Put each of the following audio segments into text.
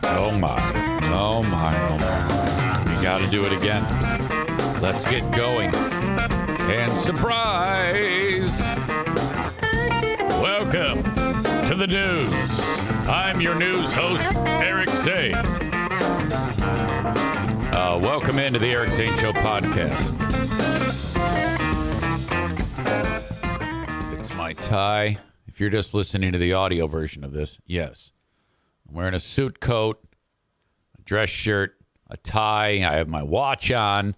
Oh my. Oh my. Oh my. We got to do it again. Let's get going. And surprise! Welcome to the news. I'm your news host, Eric Zane. Welcome into the Eric Zane Show podcast. Fix my tie. If you're just listening to the audio version of this, yes. I'm wearing a suit coat, a dress shirt, a tie. I have my watch on.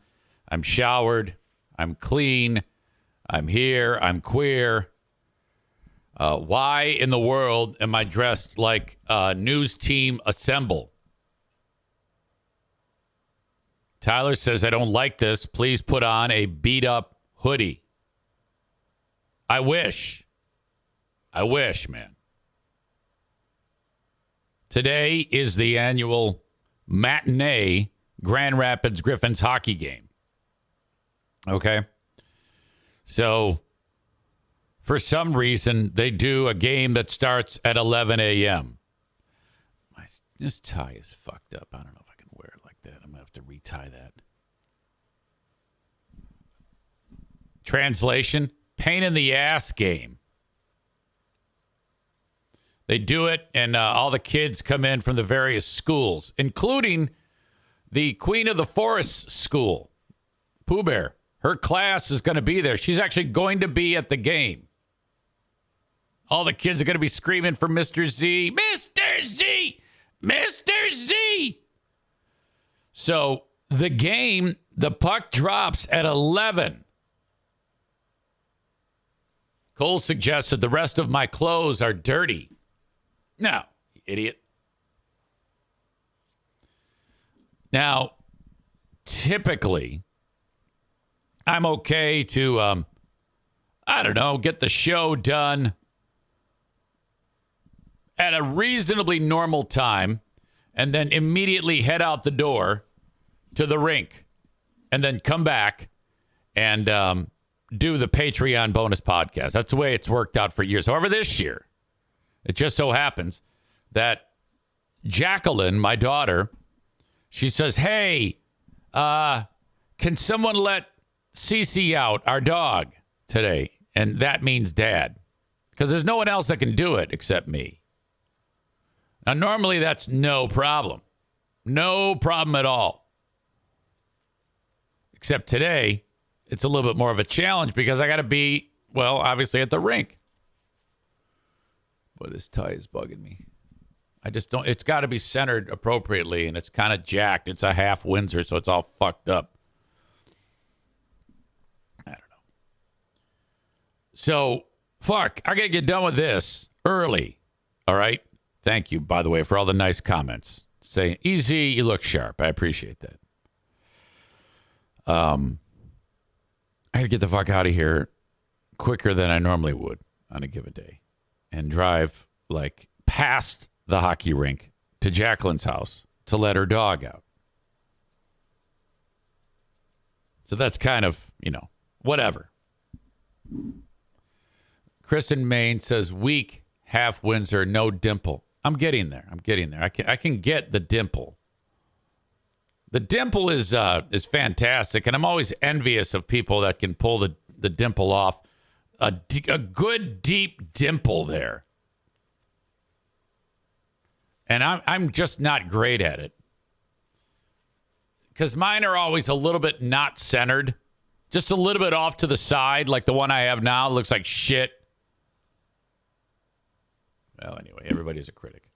I'm showered. I'm clean. I'm here. I'm queer. Why in the world am I dressed like a news team assemble? Tyler says, I don't like this. Please put on a beat-up hoodie. I wish. I wish, man. Today is the annual matinee Grand Rapids Griffins hockey game. Okay? So, for some reason, they do a game that starts at 11 a.m. This tie is fucked up. I don't know if I can wear it like that. I'm going to have to retie that. Translation, pain in the ass game. They do it, and all the kids come in from the various schools, including the Queen of the Forest School, Pooh Bear. Her class is going to be there. She's actually going to be at the game. All the kids are going to be screaming for Mr. Z. Mr. Z! Mr. Z! So the game, the puck drops at 11. Cole suggested the rest of my clothes are dirty. No, you idiot. Now, typically, I'm okay to, get the show done at a reasonably normal time and then immediately head out the door to the rink and then come back and do the Patreon bonus podcast. That's the way it's worked out for years. However, this year, it just so happens that Jacqueline, my daughter, she says, hey, can someone let Cece out, our dog, today? And that means Dad. Because there's no one else that can do it except me. Now, normally that's no problem. No problem at all. Except today, it's a little bit more of a challenge because I got to be, well, obviously at the rink. Boy, this tie is bugging me. I just don't, it's got to be centered appropriately, and it's kind of jacked. It's a half Windsor, so it's all fucked up. I don't know. So, fuck, I got to get done with this early. All right? Thank you, by the way, for all the nice comments. Saying, EZ, you look sharp. I appreciate that. I got to get the fuck out of here quicker than I normally would on a given day and drive, like, past the hockey rink to Jacqueline's house to let her dog out. So that's kind of, whatever. Chris in Maine says, weak, half Windsor, no dimple. I'm getting there. I can get the dimple. The dimple is fantastic, and I'm always envious of people that can pull the dimple off. A good, deep dimple there. And I'm just not great at it. Because mine are always a little bit not centered. Just a little bit off to the side, like the one I have now. It looks like shit. Well, anyway, everybody's a critic.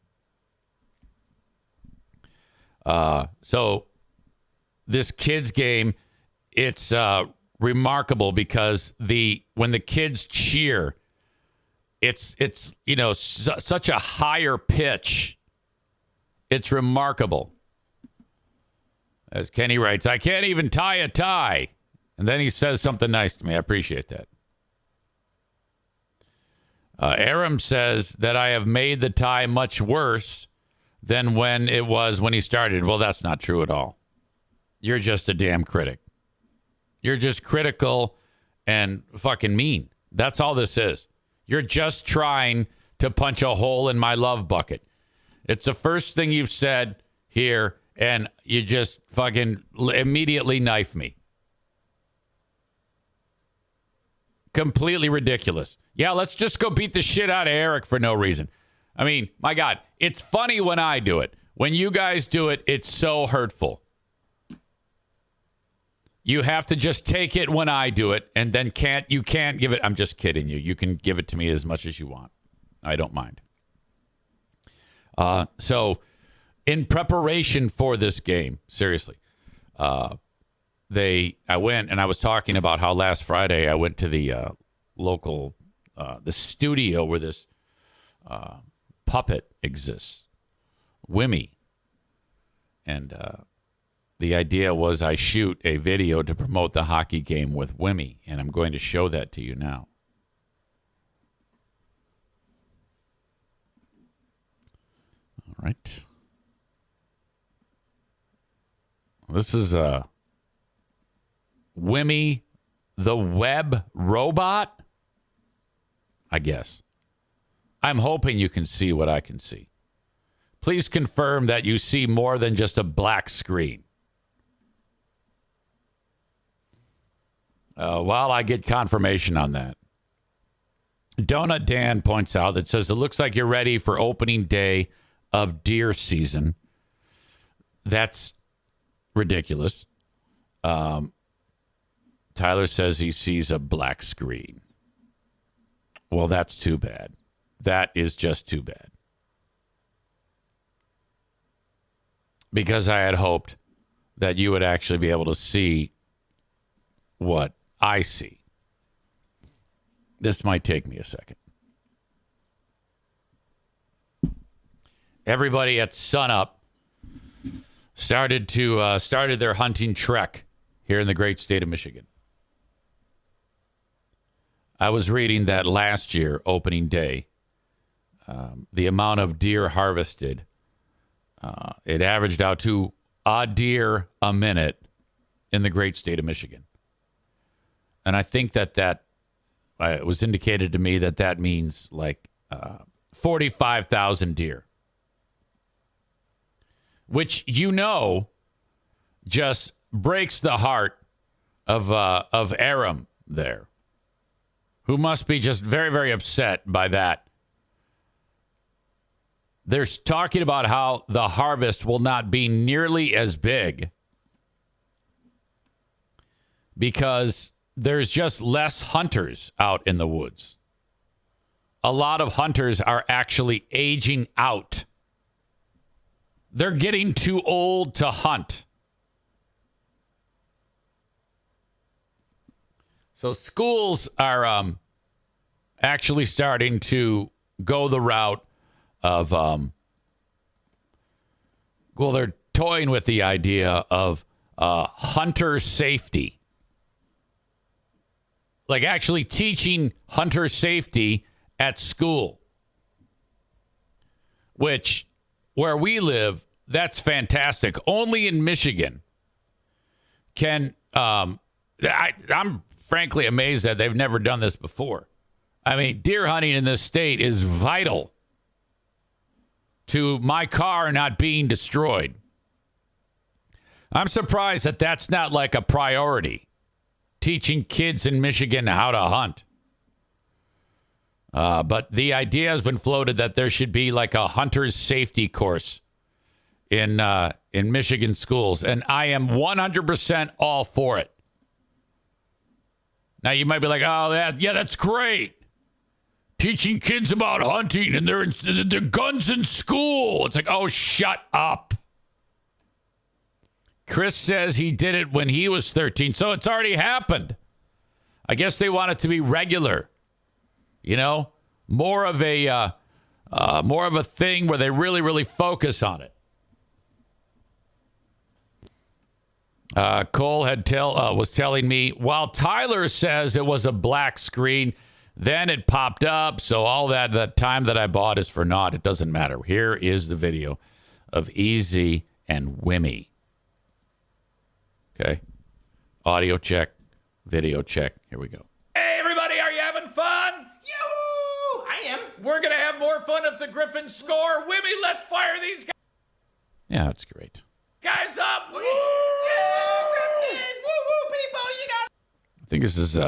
So this kids game, it's remarkable because when the kids cheer, it's such a higher pitch. It's remarkable. As Kenny writes, I can't even tie a tie. And then he says something nice to me. I appreciate that. Aram says that I have made the tie much worse than when it was when he started. Well, that's not true at all. You're just a damn critic. You're just critical and fucking mean. That's all this is. You're just trying to punch a hole in my love bucket. It's the first thing you've said here, and you just fucking immediately knife me. Completely ridiculous. Yeah, let's just go beat the shit out of Eric for no reason. I mean, my God, it's funny when I do it. When you guys do it, it's so hurtful. You have to just take it when I do it, and then you can't give it. I'm just kidding you. You can give it to me as much as you want. I don't mind. So, in preparation for this game, seriously, I went and I was talking about how last Friday I went to the local, the studio where this puppet exists, Wimmy, and the idea was I shoot a video to promote the hockey game with Wimmy, and I'm going to show that to you now. All right. This is Wimmy the web robot, I guess. I'm hoping you can see what I can see. Please confirm that you see more than just a black screen. While I get confirmation on that. Donut Dan points out that says, it looks like you're ready for opening day of deer season. That's ridiculous. Tyler says he sees a black screen. Well, that's too bad. That is just too bad. Because I had hoped that you would actually be able to see what I see. This might take me a second. Everybody at sunup started their hunting trek here in the great state of Michigan. I was reading that last year, opening day, the amount of deer harvested, it averaged out to a deer a minute in the great state of Michigan. And I think that it was indicated to me that means like 45,000 deer. Which, just breaks the heart of Aram there, who must be just very, very upset by that. They're talking about how the harvest will not be nearly as big because there's just less hunters out in the woods. A lot of hunters are actually aging out. They're getting too old to hunt. So schools are actually starting to go the route of, they're toying with the idea of hunter safety. Like actually teaching hunter safety at school. Which, where we live, that's fantastic. Only in Michigan can, I'm frankly amazed that they've never done this before. I mean, deer hunting in this state is vital to my car not being destroyed. I'm surprised that that's not like a priority, teaching kids in Michigan how to hunt. But the idea has been floated that there should be like a hunter's safety course in Michigan schools, and I am 100% all for it. Now you might be like, "Oh, that's great. Teaching kids about hunting and their guns in school." It's like, "Oh, shut up." Chris says he did it when he was 13, so it's already happened. I guess they want it to be regular. More of a thing where they really, really focus on it. Cole was telling me, while Tyler says it was a black screen, then it popped up. So all that time that I bought is for naught. It doesn't matter. Here is the video of EZ and Wimmy. Okay. Audio check. Video check. Here we go. Hey, everybody. Are you having fun? Yoo! I am. We're going to have more fun if the Griffins score. Wimmy, let's fire these Yeah, that's great. guys up. Okay. Yeah, Griffins! Woo-woo, people! You gotta I think this is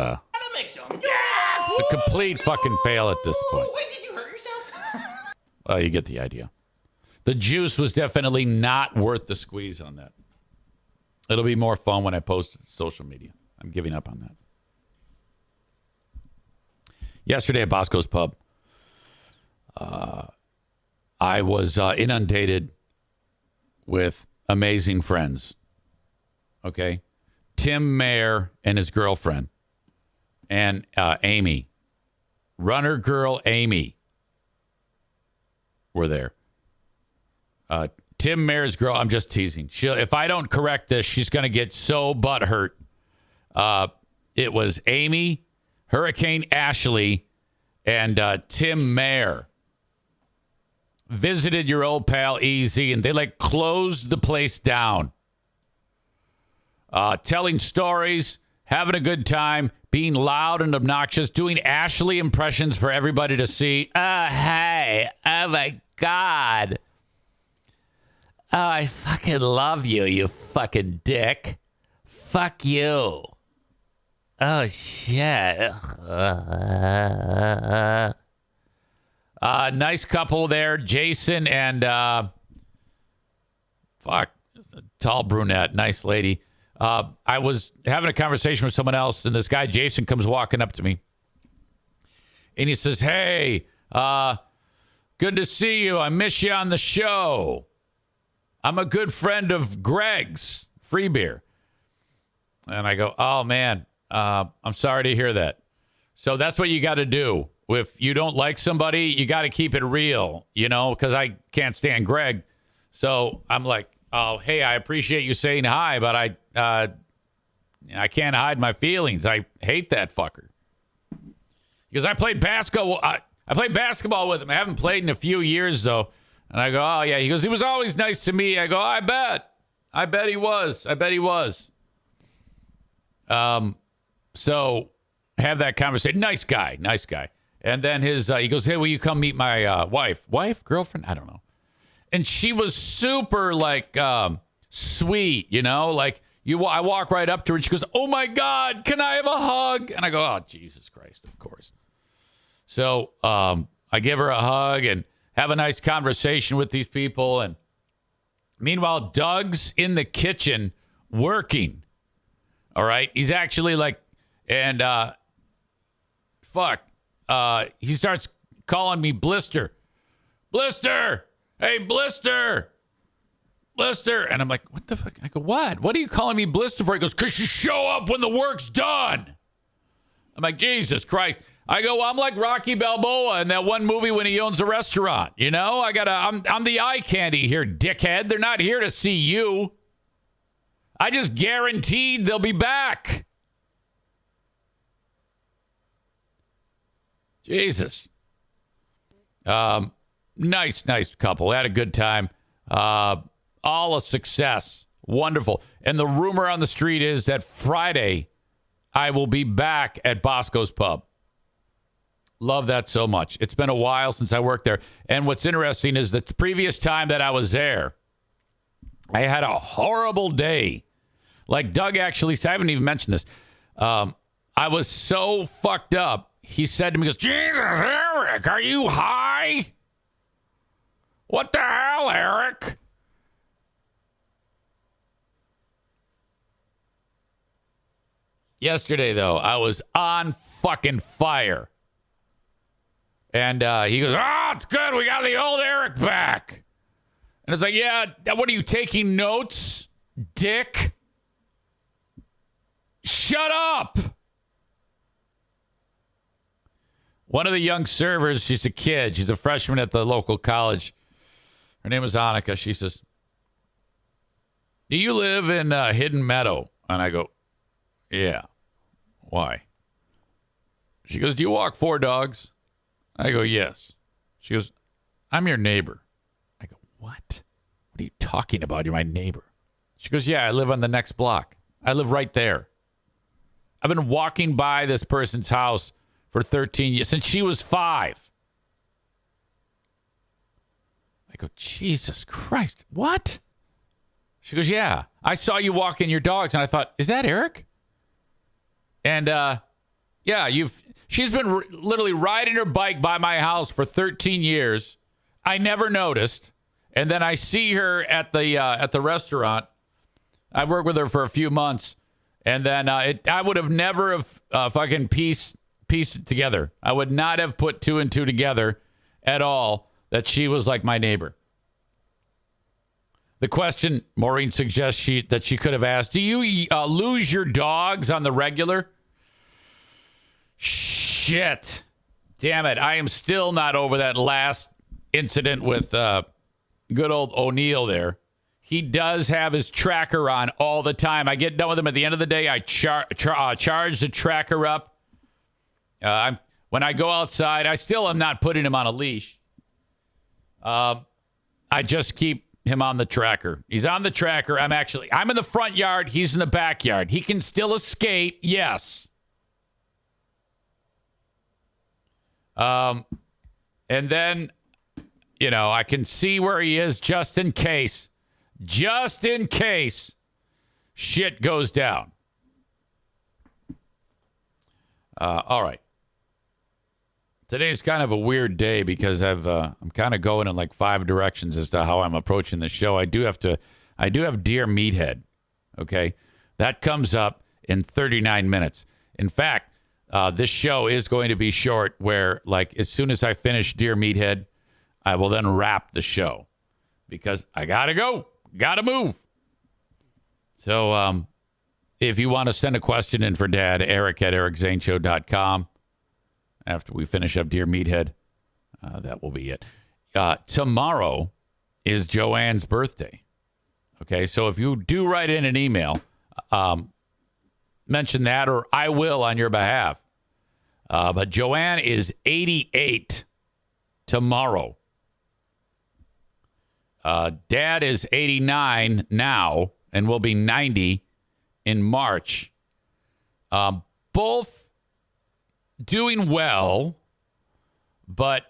make some noise! Yes! a complete fucking fail at this point. Wait, did you hurt yourself? Well, you get the idea. The juice was definitely not worth the squeeze on that. It'll be more fun when I post it to social media. I'm giving up on that. Yesterday at Bosco's Pub, I was inundated with amazing friends. Okay? Tim Mayer and his girlfriend and Amy. Runner girl Amy were there. Tim Mayer's girl, I'm just teasing. If I don't correct this, she's going to get so butthurt. It was Amy, Hurricane Ashley, and Tim Mayer visited your old pal EZ, and they like closed the place down. Telling stories, having a good time, being loud and obnoxious, doing Ashley impressions for everybody to see. Hey, oh my God. Oh, I fucking love you, you fucking dick. Fuck you. Oh, shit. Nice couple there, Jason and, tall brunette, nice lady. I was having a conversation with someone else, and this guy, Jason, comes walking up to me. And he says, hey, good to see you. I miss you on the show. I'm a good friend of Greg's, Free Beer. And I go, oh, man, I'm sorry to hear that. So that's what you got to do. If you don't like somebody, you got to keep it real, you know, because I can't stand Greg. So I'm like, oh, hey, I appreciate you saying hi, but I can't hide my feelings. I hate that fucker. Because I played basketball. I played basketball with him. I haven't played in a few years, though. And I go, oh, yeah. He goes, he was always nice to me. I go, I bet. I bet he was. I bet he was. So have that conversation. Nice guy. Nice guy. And then he goes, hey, will you come meet my wife? Wife? Girlfriend? I don't know. And she was super, like, sweet, you know? Like, I walk right up to her, and she goes, oh, my God, can I have a hug? And I go, oh, Jesus Christ, of course. So I give her a hug and have a nice conversation with these people. And meanwhile, Doug's in the kitchen working. All right? He's actually, like, and he starts calling me Blister. Blister! Hey, Blister! Blister! And I'm like, what the fuck? I go, what? What are you calling me Blister for? He goes, because you show up when the work's done. I'm like, Jesus Christ. I go, well, I'm like Rocky Balboa in that one movie when he owns a restaurant. You know, I'm the eye candy here, dickhead. They're not here to see you. I just guaranteed they'll be back. Jesus. Nice couple. Had a good time. All a success. Wonderful. And the rumor on the street is that Friday I will be back at Bosco's Pub. Love that so much. It's been a while since I worked there. And what's interesting is that the previous time that I was there, I had a horrible day. Like Doug actually said, I haven't even mentioned this. I was so fucked up. He said to me, he goes, Jesus, Eric, are you high? What the hell, Eric? Yesterday, though, I was on fucking fire. And he goes, it's good. We got the old Eric back. And it's like, yeah, what are you taking notes, dick? Shut up. One of the young servers, she's a kid. She's a freshman at the local college. Her name is Annika. She says, do you live in Hidden Meadow? And I go, yeah. Why? She goes, do you walk 4 dogs? I go, yes. She goes, I'm your neighbor. I go, what? What are you talking about? You're my neighbor. She goes, yeah, I live on the next block. I live right there. I've been walking by this person's house for 13 years, since she was 5. I go, Jesus Christ, what? She goes, yeah, I saw you walking your dogs, and I thought, is that Eric? And she's been literally riding her bike by my house for 13 years. I never noticed, and then I see her at the restaurant. I worked with her for a few months, and then I would have never have fucking pieced it together. I would not have put two and two together at all that she was like my neighbor. The question Maureen suggests that she could have asked, do you lose your dogs on the regular? Shit. Damn it. I am still not over that last incident with good old O'Neill there. He does have his tracker on all the time. I get done with him at the end of the day. I charge the tracker up. When I go outside, I still am not putting him on a leash. I just keep him on the tracker. He's on the tracker. I'm in the front yard. He's in the backyard. He can still escape. Yes. And then, I can see where he is just in case shit goes down. All right. Today's kind of a weird day because I'm kind of going in like 5 directions as to how I'm approaching the show. I do have Dear Meathead. Okay. That comes up in 39 minutes. In fact, this show is going to be short where, like, as soon as I finish Dear Meathead, I will then wrap the show because I got to go. Got to move. So if you want to send a question in for Dad, Eric at ericzaneshow.com. After we finish up Dear Meathead, that will be it. Tomorrow is Joanne's birthday. Okay, so if you do write in an email, mention that, or I will on your behalf. But Joanne is 88 tomorrow. Dad is 89 now and will be 90 in March. Both doing well, but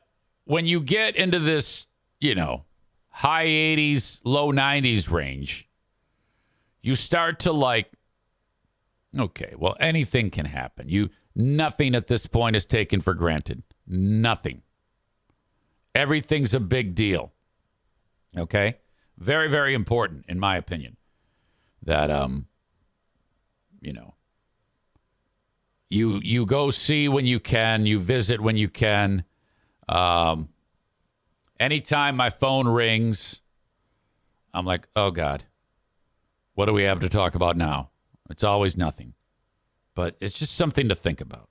when you get into this, high 80s, low 90s range, you start to like, okay, well, anything can happen. Nothing at this point is taken for granted. Nothing. Everything's a big deal. Okay? Very, very important, in my opinion, that, You go see when you can. You visit when you can. Anytime my phone rings, I'm like, oh, God, what do we have to talk about now? It's always nothing. But it's just something to think about.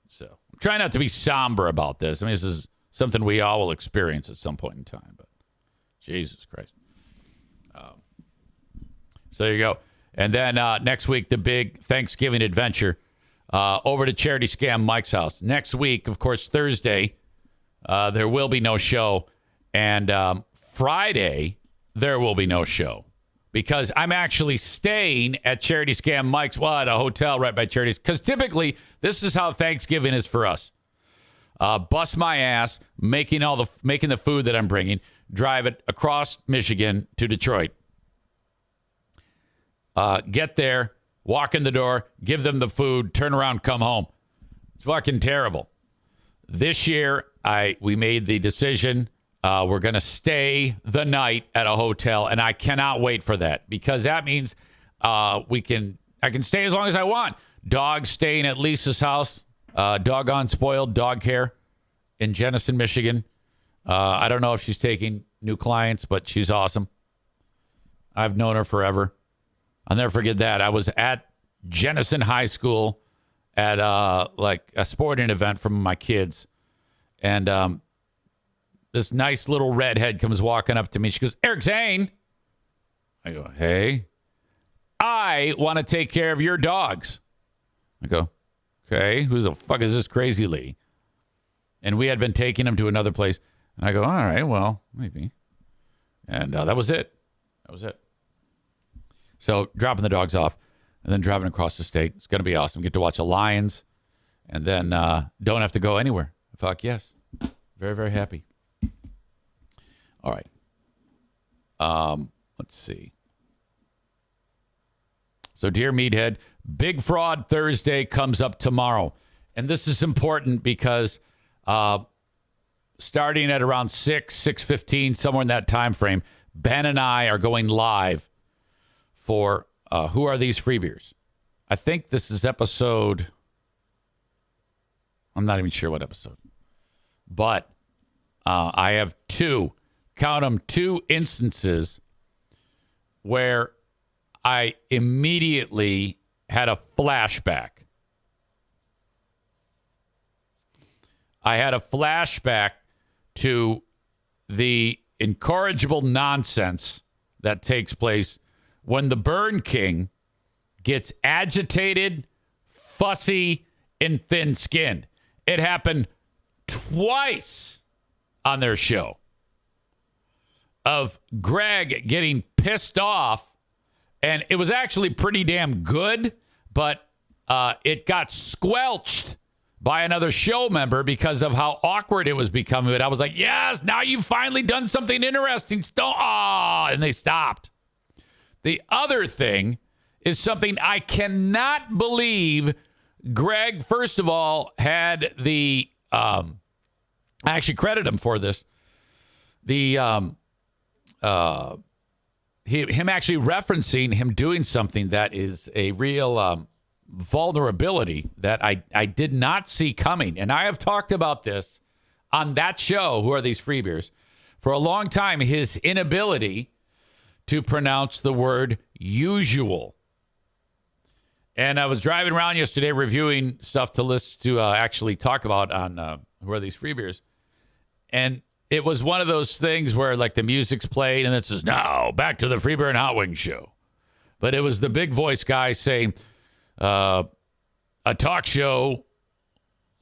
So I'm trying not to be somber about this. I mean, this is something we all will experience at some point in time. But Jesus Christ. So there you go. And then next week, the big Thanksgiving adventure over to Charity Scam Mike's house. Next week, of course, Thursday, there will be no show. And Friday, there will be no show because I'm actually staying at Charity Scam Mike's, at a hotel right by Charity's. Because typically, this is how Thanksgiving is for us. Bust my ass, making the food that I'm bringing, drive it across Michigan to Detroit. Get there, walk in the door, give them the food, turn around, come home. It's fucking terrible. This year, we made the decision. We're going to stay the night at a hotel, and I cannot wait for that because that means I can stay as long as I want. Dog staying at Lisa's house, doggone spoiled dog care in Jenison, Michigan. I don't know if she's taking new clients, but she's awesome. I've known her forever. I'll never forget that. I was at Jenison High School at like a sporting event from my kids. And this nice little redhead comes walking up to me. She goes, Eric Zane. I go, hey, I want to take care of your dogs. I go, okay, who the fuck is this crazy lady? And we had been taking them to another place. And I go, all right, well, maybe. And that was it. That was it. So dropping the dogs off and then driving across the state. It's going to be awesome. Get to watch the Lions and then don't have to go anywhere. Fuck yes. Very, very happy. All right. Let's see. So, dear Meathead, Big Fraud Thursday comes up tomorrow. And this is important because starting at around 6:15, somewhere in that time frame, Ben and I are going live for Who Are These Free Beers? I think this is episode... I'm not even sure what episode. But I have two instances where I immediately had a flashback. I had a flashback to the incorrigible nonsense that takes place when the Burn King gets agitated, fussy, and thin-skinned. It happened twice on their show of Greg getting pissed off, and it was actually pretty damn good, but it got squelched by another show member because of how awkward it was becoming. But I was like, yes, now you've finally done something interesting. And they stopped. The other thing is something I cannot believe. Greg, first of all, had the, I actually credit him for this. Him actually referencing him doing something that is a real vulnerability that I did not see coming. And I have talked about this on that show, Who Are These Free Beers, for a long time, his inability to pronounce the word usual. And I was driving around yesterday reviewing stuff to list to actually talk about on Who Are These Free Beers. And it was one of those things where like the music's played and it says, now back to the Free Beer and Hot Wings show. But it was the big voice guy saying, a talk show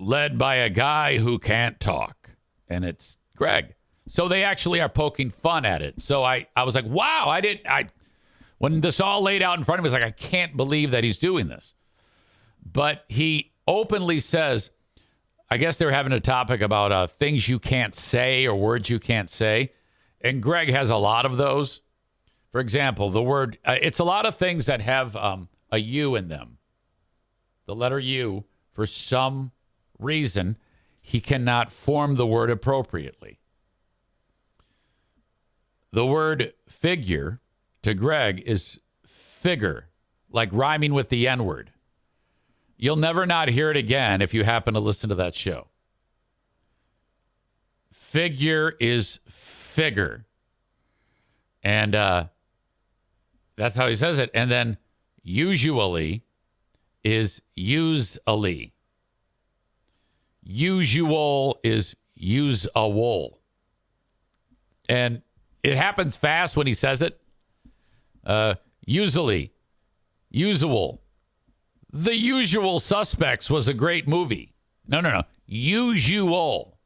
led by a guy who can't talk. And it's Greg. So they actually are poking fun at it. So I was like, wow, when this all laid out in front of me, I was like, I can't believe that he's doing this. But he openly says, I guess they're having a topic about things you can't say or words you can't say. And Greg has a lot of those. For example, the word, it's a lot of things that have a U in them. The letter U, for some reason, he cannot form the word appropriately. The word figure to Greg is figure, like rhyming with the N-word. You'll never not hear it again if you happen to listen to that show. Figure is figure. And that's how he says it. And then usually is use-a-ly. Usual is use-a-wool. And it happens fast when he says it. Usually, usual. The Usual Suspects was a great movie. No. Usual.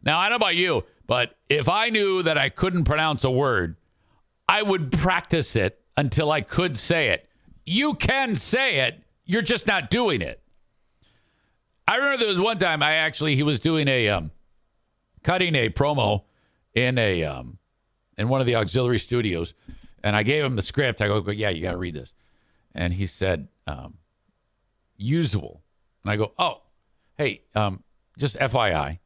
Now, I don't know about you, but if I knew that I couldn't pronounce a word, I would practice it until I could say it. You can say it. You're just not doing it. I remember there was one time he was doing cutting a promo in one of the auxiliary studios, and I gave him the script. I go, yeah, you got to read this. And he said, usual. And I go, oh, hey, just FYI,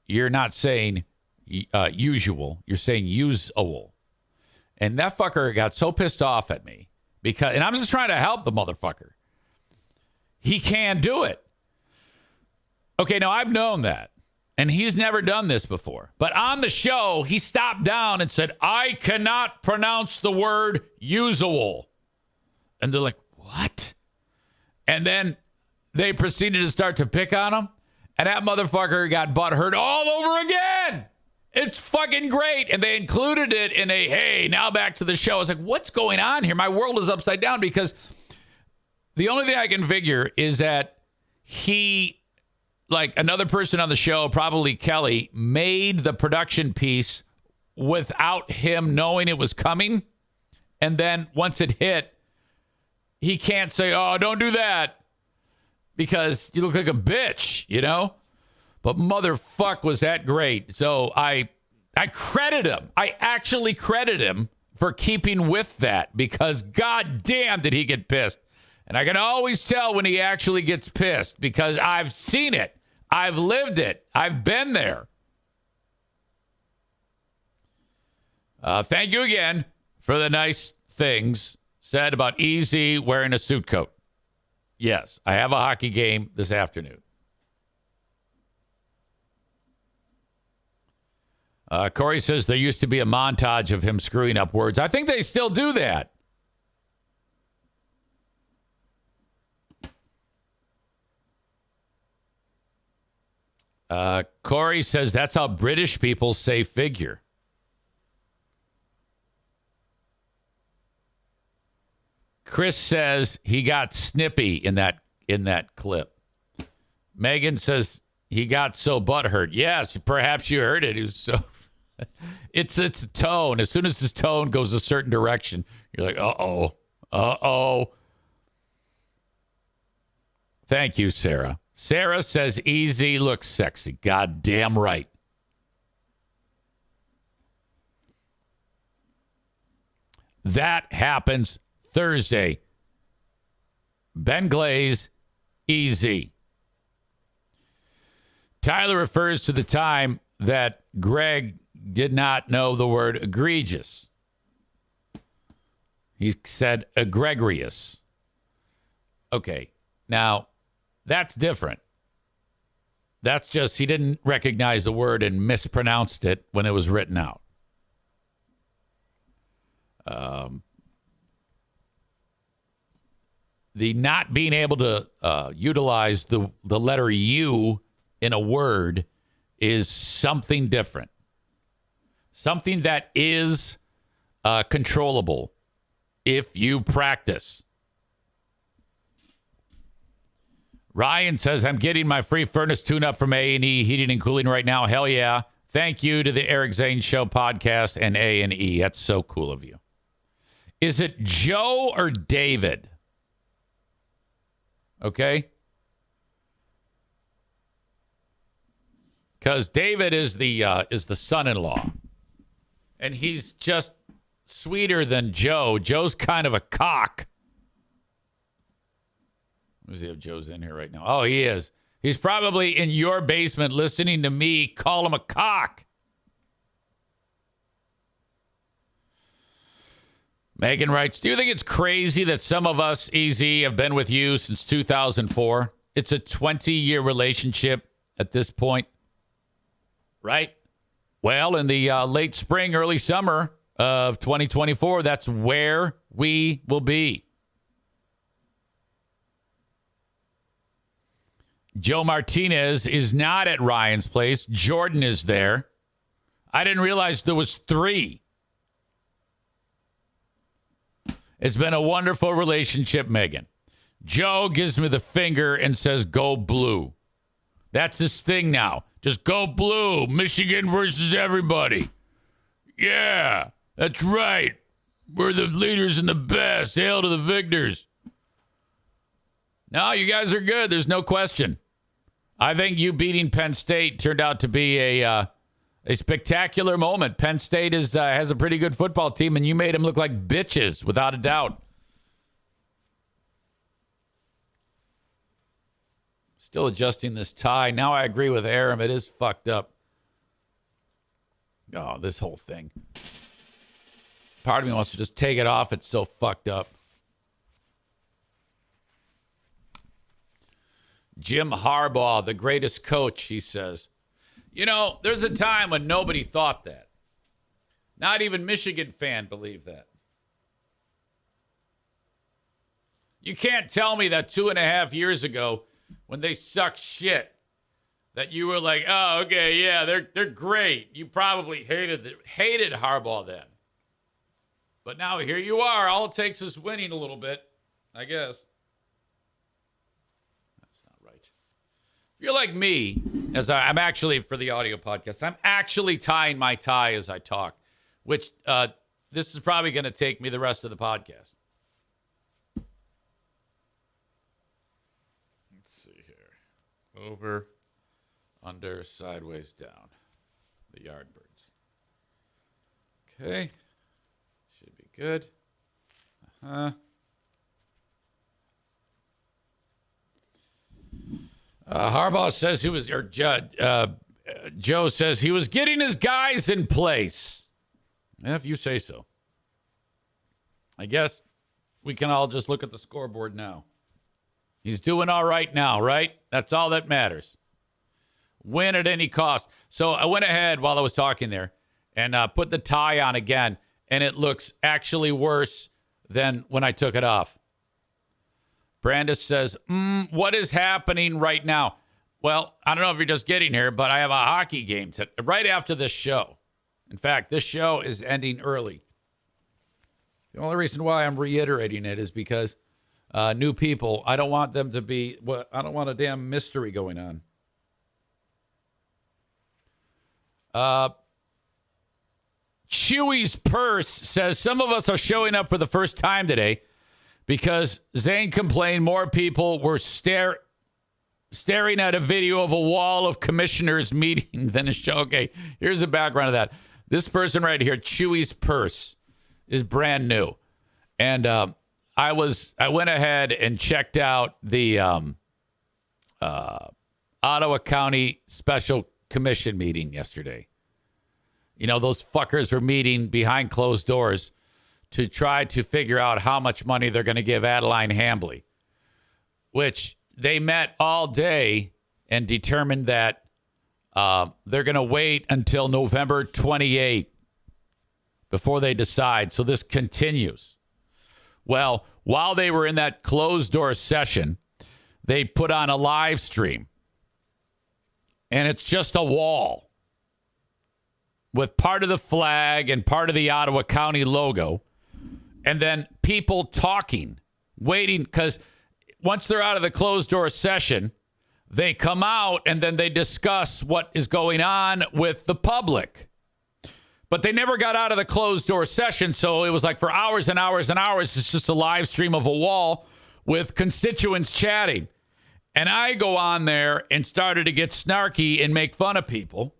you're not saying usual. You're saying use-a-wool. And that fucker got so pissed off at me and I'm just trying to help the motherfucker. He can't do it. Okay, now I've known that. And he's never done this before. But on the show, he stopped down and said, I cannot pronounce the word usual. And they're like, what? And then they proceeded to start to pick on him. And that motherfucker got butthurt all over again. It's fucking great. And they included it in hey, now back to the show. I was like, what's going on here? My world is upside down because the only thing I can figure is that he, like another person on the show, probably Kelly, made the production piece without him knowing it was coming. And then once it hit, he can't say, oh, don't do that because you look like a bitch, you know? But motherfuck, was that great. So I I credit him. I actually credit him for keeping with that because god damn did he get pissed. And I can always tell when he actually gets pissed because I've seen it. I've lived it. I've been there. Thank you again for the nice things said about Easy wearing a suit coat. Yes, I have a hockey game this afternoon. Corey says there used to be a montage of him screwing up words. I think they still do that. Corey says that's how British people say figure. Chris says he got snippy in that clip. Megan says he got so butthurt. Yes, perhaps you heard it. He was so. It's a tone. As soon as his tone goes a certain direction, you're like, uh-oh. Thank you, Sarah. Sarah says Easy looks sexy. God damn right. That happens Thursday. Ben Glaze, Easy. Tyler refers to the time that Greg did not know the word egregious. He said egregious. Okay, now that's different. That's just he didn't recognize the word and mispronounced it when it was written out. The not being able to utilize the letter U in a word is something different. Something that is controllable if you practice. Ryan says, I'm getting my free furnace tune-up from A&E Heating and Cooling right now. Hell yeah. Thank you to the Eric Zane Show podcast and A&E. That's so cool of you. Is it Joe or David? Okay. Because David is the son-in-law. And he's just sweeter than Joe. Joe's kind of a cock. Let me see if Joe's in here right now. Oh, he is. He's probably in your basement listening to me call him a cock. Megan writes, do you think it's crazy that some of us, EZ, have been with you since 2004? It's a 20-year relationship at this point, right? Well, in the late spring, early summer of 2024, that's where we will be. Joe Martinez is not at Ryan's place. Jordan is there. I didn't realize there was 3. It's been a wonderful relationship, Megan. Joe gives me the finger and says, go blue. That's his thing now. Just go blue. Michigan versus everybody. Yeah, that's right. We're the leaders and the best. Hail to the victors. No, you guys are good. There's no question. I think you beating Penn State turned out to be a spectacular moment. Penn State has a pretty good football team, and you made them look like bitches, without a doubt. Still adjusting this tie. Now I agree with Aram. It is fucked up. Oh, this whole thing. Part of me wants to just take it off. It's so fucked up. Jim Harbaugh, the greatest coach, he says. You know, there's a time when nobody thought that. Not even Michigan fan believed that. You can't tell me that 2.5 years ago, when they sucked shit, that you were like, oh, okay, yeah, they're great. You probably hated Harbaugh then. But now here you are. All it takes is winning a little bit, I guess. That's not right. If you're like me, as I'm actually, for the audio podcast, I'm actually tying my tie as I talk, which this is probably going to take me the rest of the podcast. Let's see here. Over, under, sideways, down. The Yardbirds. Okay. Should be good. Harbaugh says he was, or Joe says he was getting his guys in place. If you say so. I guess we can all just look at the scoreboard now. He's doing all right now, right? That's all that matters. Win at any cost. So I went ahead while I was talking there and put the tie on again, and it looks actually worse than when I took it off. Brandis says, what is happening right now? Well, I don't know if you're just getting here, but I have a hockey game right after this show. In fact, this show is ending early. The only reason why I'm reiterating it is because new people, I don't want them to be, I don't want a damn mystery going on. Chewy's Purse says some of us are showing up for the first time today because Zane complained more people were staring at a video of a wall of commissioners meeting than a show. Okay, here's the background of that. This person right here, Chewy's Purse, is brand new. And I went ahead and checked out the Ottawa County Special Commission meeting yesterday. You know, those fuckers were meeting behind closed doors to try to figure out how much money they're going to give Adeline Hambley, which they met all day and determined that they're going to wait until November 28th before they decide. So this continues. Well, while they were in that closed door session, they put on a live stream. And it's just a wall with part of the flag and part of the Ottawa County logo. And then people talking, waiting, because once they're out of the closed door session, they come out and then they discuss what is going on with the public. But they never got out of the closed door session, so it was like for hours and hours and hours, it's just a live stream of a wall with constituents chatting. And I go on there and started to get snarky and make fun of people.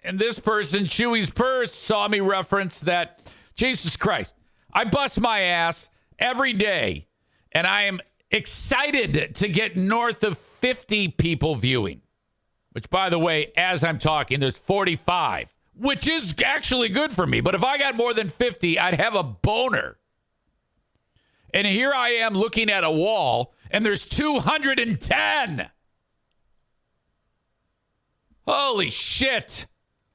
And this person, Chewy's Purse, saw me reference that, Jesus Christ, I bust my ass every day, and I am excited to get north of 50 people viewing. Which, by the way, as I'm talking, there's 45. Which is actually good for me. But if I got more than 50, I'd have a boner. And here I am looking at a wall, and there's 210. Holy shit.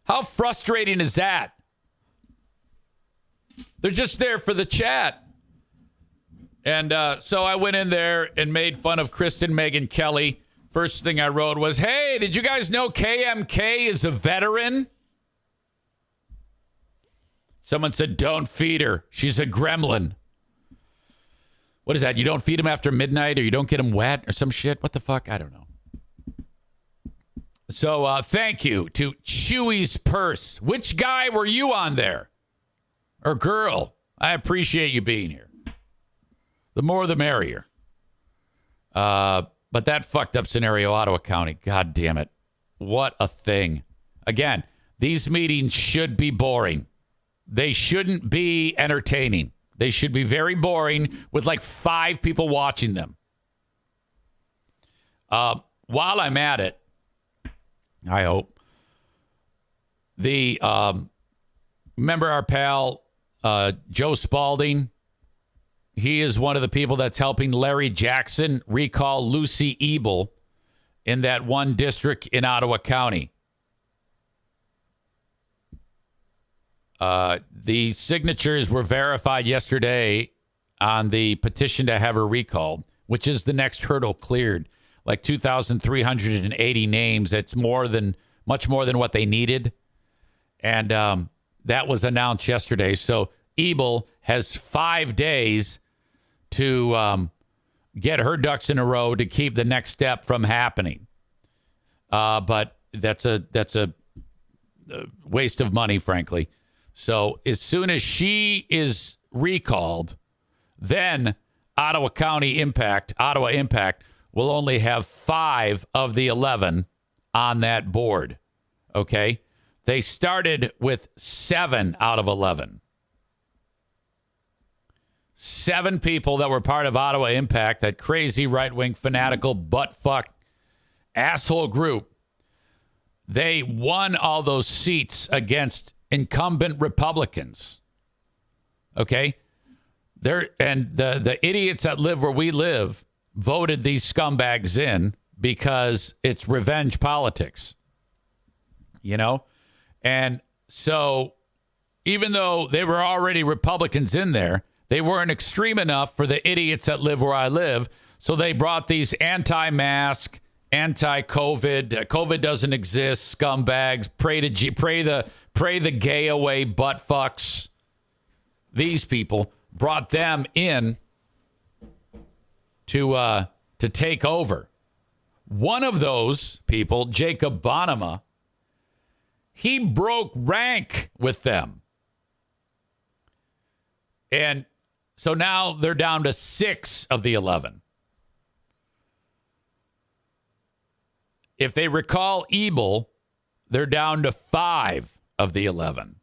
How frustrating is that? They're just there for the chat. And so I went in there and made fun of Kristen Megan Kelly. First thing I wrote was, hey, did you guys know KMK is a veteran? Someone said, don't feed her. She's a gremlin. What is that? You don't feed them after midnight or you don't get them wet or some shit? What the fuck? I don't know. So thank you to Chewy's Purse. Which guy were you on there? Or girl? I appreciate you being here. The more the merrier. But that fucked up scenario, Ottawa County. God damn it. What a thing. Again, these meetings should be boring. They shouldn't be entertaining. They should be very boring with like 5 people watching them. While I'm at it, I hope, remember our pal, Joe Spaulding? He is one of the people that's helping Larry Jackson recall Lucy Ebel in that one district in Ottawa County. The signatures were verified yesterday on the petition to have her recalled, which is the next hurdle cleared. Like 2,380 names. That's much more than what they needed. And that was announced yesterday. So Ebel has 5 days to get her ducks in a row to keep the next step from happening. But that's a waste of money, frankly. So as soon as she is recalled, then Ottawa Impact will only have 5 of the 11 on that board. Okay? They started with 7 out of 11. 7 people that were part of Ottawa Impact, that crazy right-wing fanatical butt-fuck asshole group. They won all those seats against incumbent Republicans. Okay? The idiots that live where we live voted these scumbags in because it's revenge politics. You know? And so even though they were already Republicans in there, they weren't extreme enough for the idiots that live where I live. So they brought these anti-mask, anti-COVID, COVID doesn't exist, scumbags, pray the gay away butt fucks. These people brought them in to take over. One of those people, Jacob Bonema, he broke rank with them. And so now they're down to 6 of the 11. If they recall Ebel, they're down to 5 of the 11.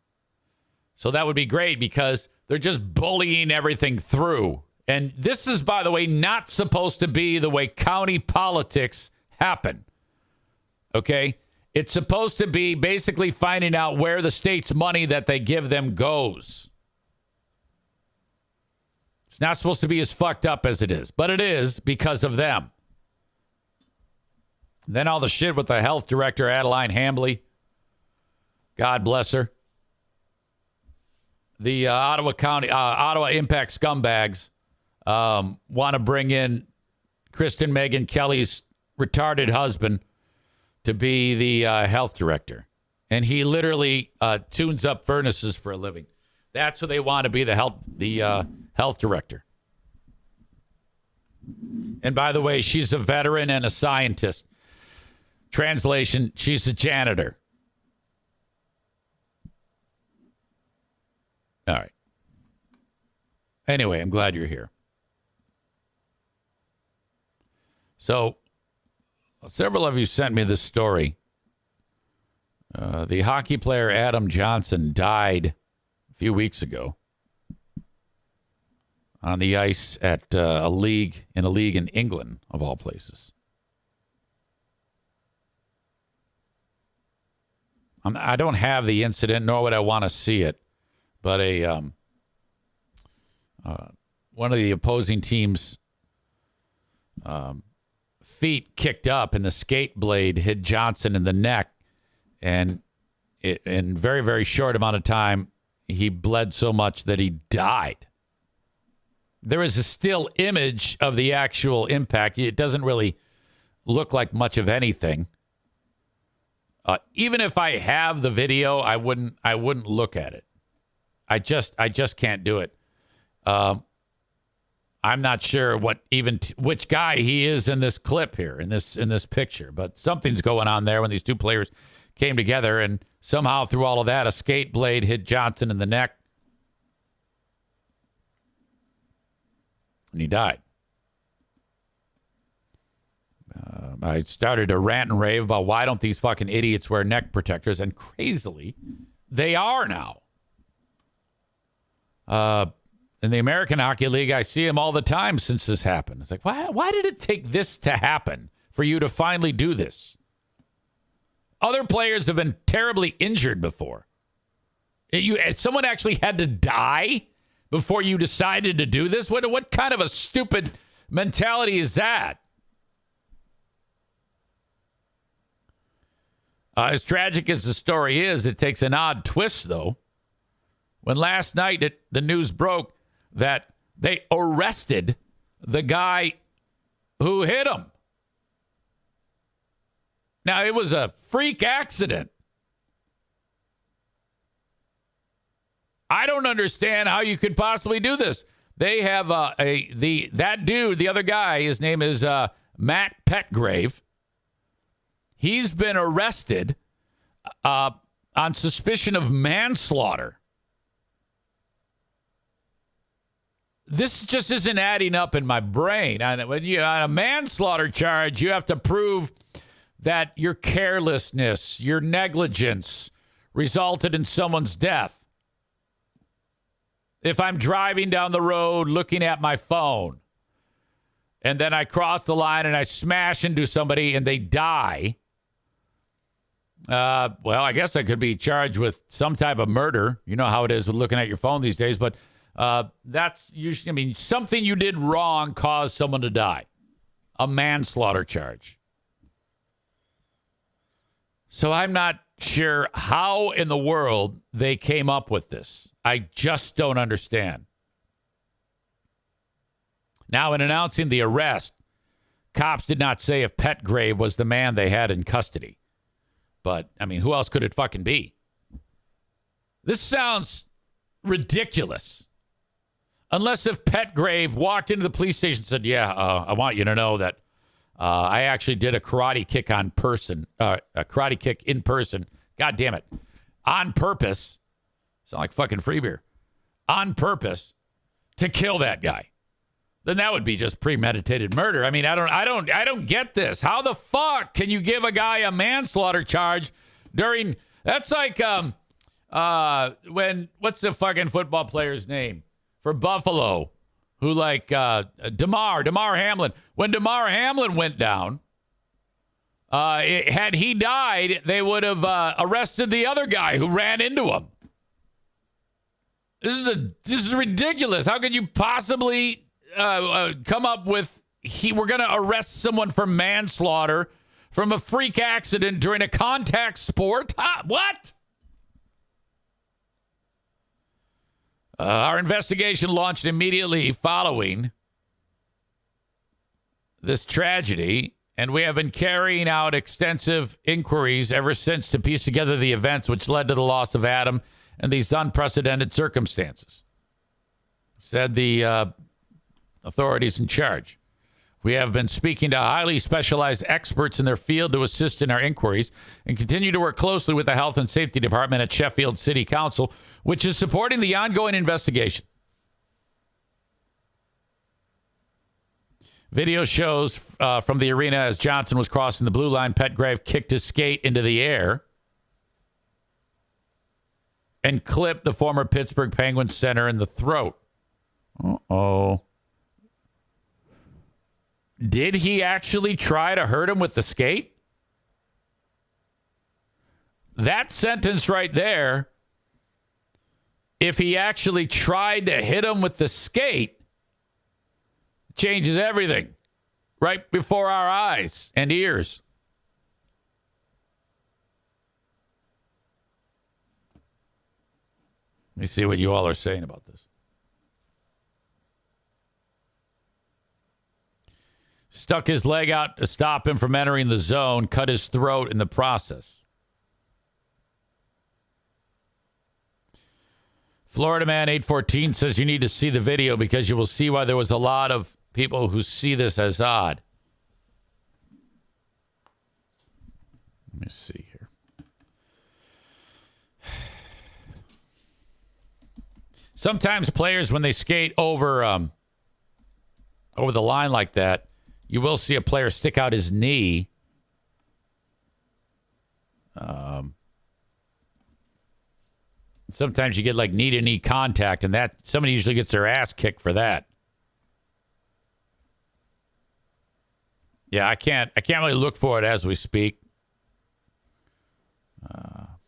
So that would be great because they're just bullying everything through. And this is, by the way, not supposed to be the way county politics happen. Okay? It's supposed to be basically finding out where the state's money that they give them goes. It's not supposed to be as fucked up as it is, but it is because of them. Then all the shit with the health director, Adeline Hambley. God bless her. The Ottawa Impact scumbags want to bring in Kristen Megan Kelly's retarded husband to be the health director. And he literally tunes up furnaces for a living. That's who they want to be the health director. And by the way, she's a veteran and a scientist. Translation, she's a janitor. All right. Anyway, I'm glad you're here. So, several of you sent me this story. The hockey player Adam Johnson died a few weeks ago on the ice at a league in England, of all places. I don't have the incident, nor would I want to see it, but one of the opposing team's feet kicked up, and the skate blade hit Johnson in the neck, and in a very, very short amount of time, he bled so much that he died. There is a still image of the actual impact. It doesn't really look like much of anything. Even if I have the video, I wouldn't look at it. I just can't do it. I'm not sure which guy he is in this clip here, in this picture, but something's going on there when these two players came together, and somehow through all of that, a skate blade hit Johnson in the neck, and he died. I started to rant and rave about why don't these fucking idiots wear neck protectors, and crazily, they are now. In the American Hockey League, I see them all the time since this happened. It's like, why did it take this to happen for you to finally do this? Other players have been terribly injured before. Someone actually had to die before you decided to do this? What kind of a stupid mentality is that? As tragic as the story is, it takes an odd twist, though. When last night the news broke that they arrested the guy who hit him. Now, it was a freak accident. I don't understand how you could possibly do this. They have that dude, the other guy, his name is Matt Petgrave. He's been arrested on suspicion of manslaughter. This just isn't adding up in my brain. When you on a manslaughter charge, you have to prove that your carelessness, your negligence resulted in someone's death. If I'm driving down the road looking at my phone, and then I cross the line and I smash into somebody and they die, well, I guess I could be charged with some type of murder. You know how it is with looking at your phone these days, but that's usually, I mean, something you did wrong caused someone to die. A manslaughter charge. So I'm not sure how in the world they came up with this. I just don't understand. Now, in announcing the arrest, cops did not say if Petgrave was the man they had in custody. But, I mean, who else could it fucking be? This sounds ridiculous. Unless if Petgrave walked into the police station and said, yeah, I want you to know that I actually did a karate kick in person. God damn it. On purpose. Sound like fucking free beer. On purpose to kill that guy. Then that would be just premeditated murder. I mean, I don't get this. How the fuck can you give a guy a manslaughter charge during? That's like what's the fucking football player's name for Buffalo, who like Damar Hamlin. When Damar Hamlin went down, had he died, they would have arrested the other guy who ran into him. This is ridiculous. How could you possibly come up with we're going to arrest someone for manslaughter from a freak accident during a contact sport? What? Our investigation launched immediately following this tragedy, and we have been carrying out extensive inquiries ever since to piece together the events which led to the loss of Adam and these unprecedented circumstances, said the authorities in charge. We have been speaking to highly specialized experts in their field to assist in our inquiries and continue to work closely with the Health and Safety Department at Sheffield City Council, which is supporting the ongoing investigation. Video shows from the arena as Johnson was crossing the blue line. Petgrave kicked his skate into the air and clipped the former Pittsburgh Penguins center in the throat. Uh-oh. Did he actually try to hurt him with the skate? That sentence right there, if he actually tried to hit him with the skate, changes everything right before our eyes and ears. Let me see what you all are saying about this. Stuck his leg out to stop him from entering the zone, cut his throat in the process. Florida Man 814 says you need to see the video because you will see why there was a lot of people who see this as odd. Let me see here. Sometimes players, when they skate over the line like that, you will see a player stick out his knee. Sometimes you get like knee-to-knee contact, and that somebody usually gets their ass kicked for that. Yeah, I can't really look for it as we speak.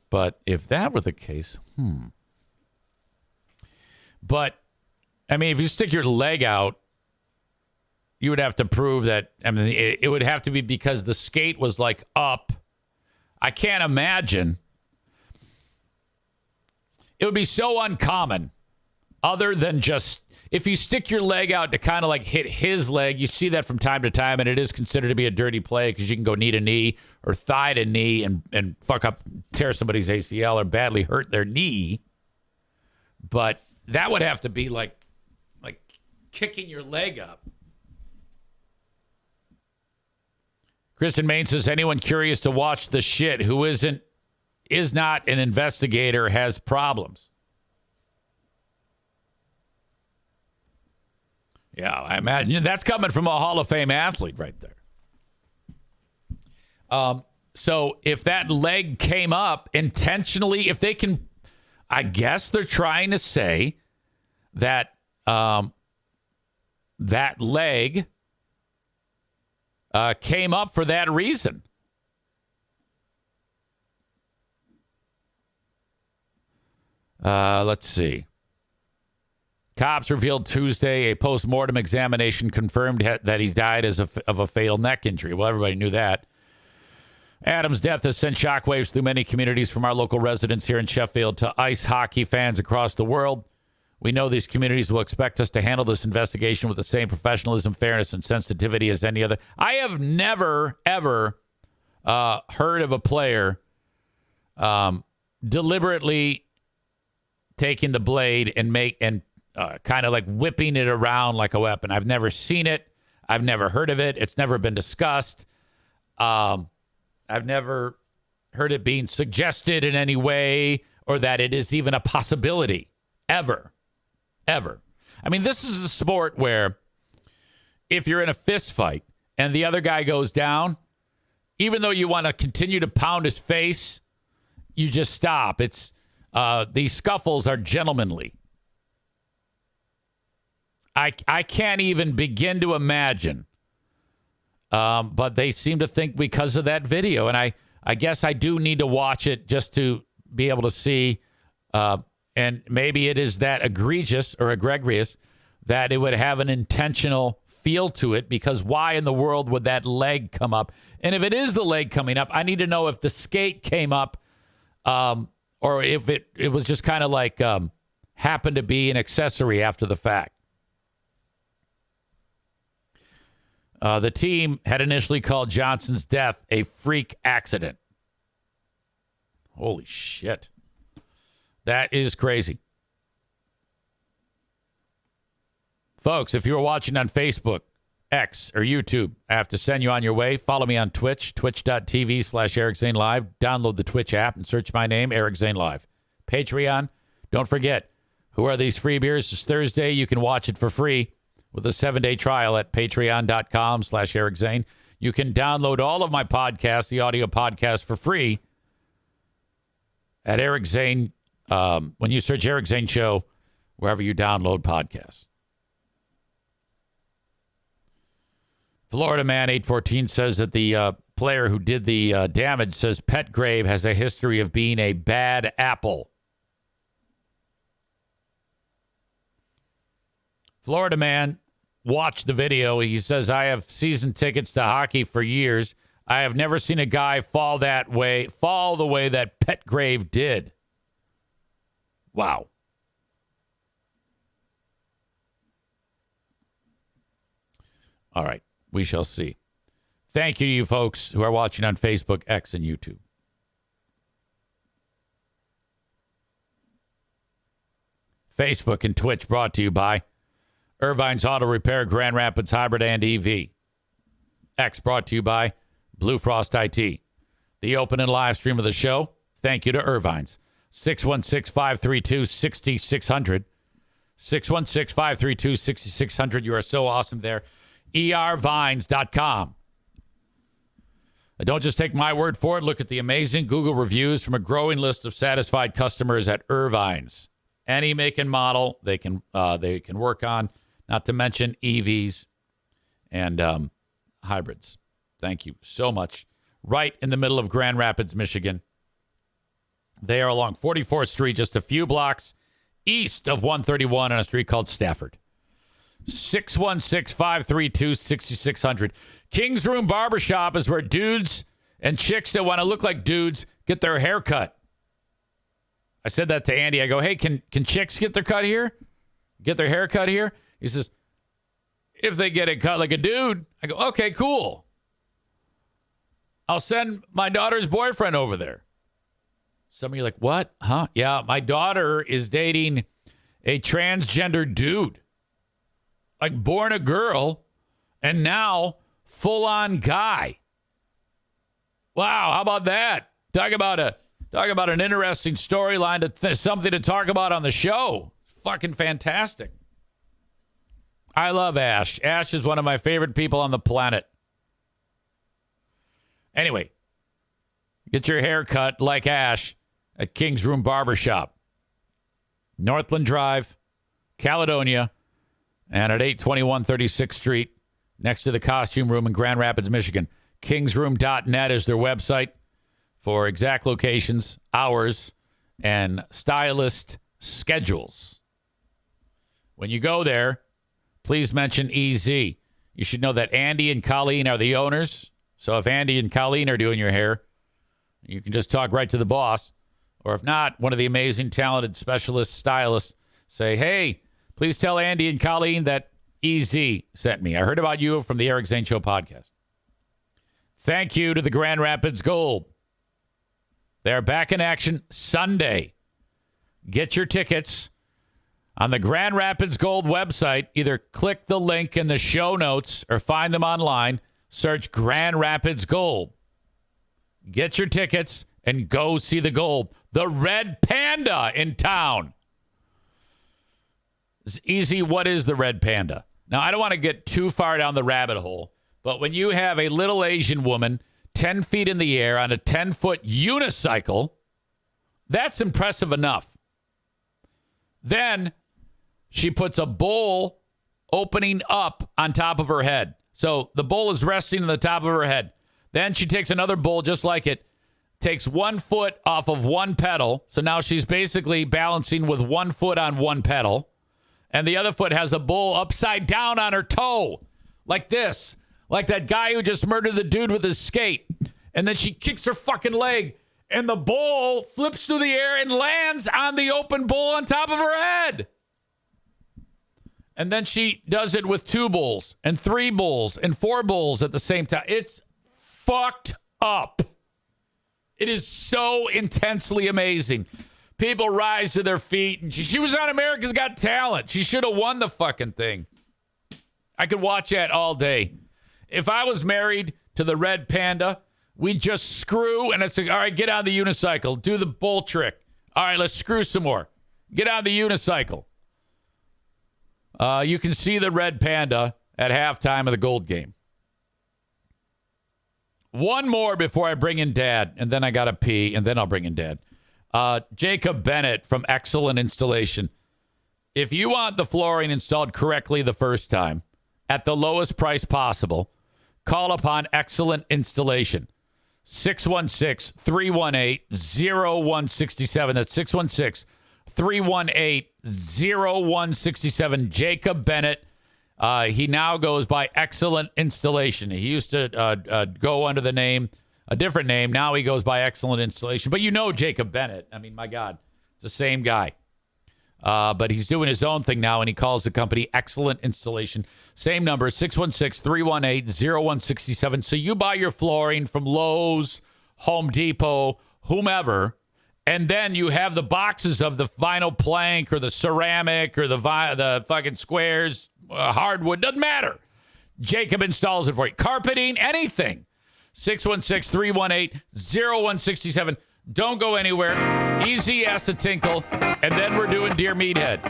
But if that were the case, But, I mean, if you stick your leg out, you would have to prove that, I mean, it would have to be because the skate was like up. I can't imagine. It would be so uncommon other than just, if you stick your leg out to kind of like hit his leg, you see that from time to time, and it is considered to be a dirty play because you can go knee to knee or thigh to knee and fuck up, tear somebody's ACL or badly hurt their knee. But that would have to be like kicking your leg up. Chris in Maine says, anyone curious to watch the shit who is not an investigator has problems. Yeah, I imagine that's coming from a Hall of Fame athlete right there. So if that leg came up intentionally, if they can, I guess they're trying to say that that leg came up for that reason. Let's see. Cops revealed Tuesday a post-mortem examination confirmed that he died of a fatal neck injury. Well, everybody knew that. Adam's death has sent shockwaves through many communities, from our local residents here in Sheffield to ice hockey fans across the world. We know these communities will expect us to handle this investigation with the same professionalism, fairness, and sensitivity as any other. I have never, ever heard of a player deliberately taking the blade and kind of like whipping it around like a weapon. I've never seen it. I've never heard of it. It's never been discussed. I've never heard it being suggested in any way, or that it is even a possibility. Ever. I mean, this is a sport where if you're in a fist fight and the other guy goes down, even though you want to continue to pound his face, you just stop. It's these scuffles are gentlemanly. I can't even begin to imagine. But they seem to think because of that video. And I guess I do need to watch it just to be able to see. And maybe it is that egregious or egregious that it would have an intentional feel to it, because why in the world would that leg come up? And if it is the leg coming up, I need to know if the skate came up or if it was just kind of like happened to be an accessory after the fact. The team had initially called Johnson's death a freak accident. Holy shit. That is crazy. Folks, if you were watching on Facebook, X, or YouTube, I have to send you on your way. Follow me on Twitch, twitch.tv/Eric Zane Live. Download the Twitch app and search my name, Eric Zane Live. Patreon, don't forget, who are these free beers? It's Thursday. You can watch it for free with a 7-day trial at patreon.com/Eric Zane. You can download all of my podcasts, the audio podcast, for free at Eric Zane. When you search Eric Zane Show, wherever you download podcasts. Florida Man 814 says that the player who did the damage says Petgrave has a history of being a bad apple. Florida Man watched the video. He says, I have season tickets to hockey for years. I have never seen a guy fall the way that Petgrave did. Wow. All right. We shall see. Thank you to you folks who are watching on Facebook, X, and YouTube. Facebook and Twitch brought to you by Irvine's Auto Repair, Grand Rapids Hybrid and EV. X brought to you by Blue Frost IT. The open and live stream of the show, thank you to Irvine's. 616-532-6600. 616-532-6600. You are so awesome there. ervines.com. Don't just take my word for it. Look at the amazing Google reviews from a growing list of satisfied customers at Irvine's. Any make and model they can work on, not to mention EVs and hybrids. Thank you so much. Right in the middle of Grand Rapids, Michigan. They are along 44th Street, just a few blocks east of 131 on a street called Stafford. 616-532-6600. King's Room Barbershop is where dudes and chicks that want to look like dudes get their hair cut. I said that to Andy. I go, hey, can chicks get their cut here? Get their hair cut here? He says, if they get it cut like a dude. I go, okay, cool. I'll send my daughter's boyfriend over there. Some of you are like, what? Huh? Yeah, my daughter is dating a transgender dude. Like born a girl and now full-on guy. Wow, how about that? Talk about an interesting storyline, something to talk about on the show. Fucking fantastic. I love Ash. Ash is one of my favorite people on the planet. Anyway, Get your hair cut like Ash at King's Room Barbershop. Northland Drive, Caledonia, and at 821 36th Street, next to the Costume Room in Grand Rapids, Michigan. Kingsroom.net is their website for exact locations, hours, and stylist schedules. When you go there, please mention EZ. You should know that Andy and Colleen are the owners. So if Andy and Colleen are doing your hair, you can just talk right to the boss. Or if not, one of the amazing, talented specialist stylists, say, hey, please tell Andy and Colleen that EZ sent me. I heard about you from the Eric Zane Show podcast. Thank you to the Grand Rapids Gold. They're back in action Sunday. Get your tickets on the Grand Rapids Gold website. Either click the link in the show notes or find them online. Search Grand Rapids Gold. Get your tickets and go see the gold. The Red Panda in town. It's easy. What is the Red Panda? Now, I don't want to get too far down the rabbit hole, but when you have a little Asian woman 10 feet in the air on a 10-foot unicycle, that's impressive enough. Then she puts a bowl opening up on top of her head. So the bowl is resting on the top of her head. Then she takes another bowl just like it, takes 1 foot off of one pedal. So now she's basically balancing with 1 foot on one pedal. And the other foot has a bowl upside down on her toe. Like this. Like that guy who just murdered the dude with his skate. And then she kicks her fucking leg. And the bowl flips through the air and lands on the open bowl on top of her head. And then she does it with 2 bowls and 3 bowls and 4 bowls at the same time. It's fucked up. It is so intensely amazing. People rise to their feet. And she was on America's Got Talent. She should have won the fucking thing. I could watch that all day. If I was married to the Red Panda, we'd just screw. And it's like, all right, get on the unicycle. Do the bull trick. All right, let's screw some more. Get on the unicycle. You can see the Red Panda at halftime of the Gold game. One more before I bring in Dad, and then I got to pee, and then I'll bring in Dad. Jacob Bennett from Excellent Installation. If you want the flooring installed correctly the first time at the lowest price possible, call upon Excellent Installation. 616-318-0167. That's 616-318-0167. Jacob Bennett. He now goes by Excellent Installation. He used to go under the name, a different name. Now he goes by Excellent Installation. But you know Jacob Bennett. I mean, my God, it's the same guy. But he's doing his own thing now, and he calls the company Excellent Installation. Same number, 616-318-0167. So you buy your flooring from Lowe's, Home Depot, whomever, and then you have the boxes of the vinyl plank or the ceramic or the fucking squares, hardwood, doesn't matter. Jacob installs it for you. Carpeting, anything. 616-318-0167. Don't go anywhere. Easy as a tinkle. And then we're doing Dear Meathead.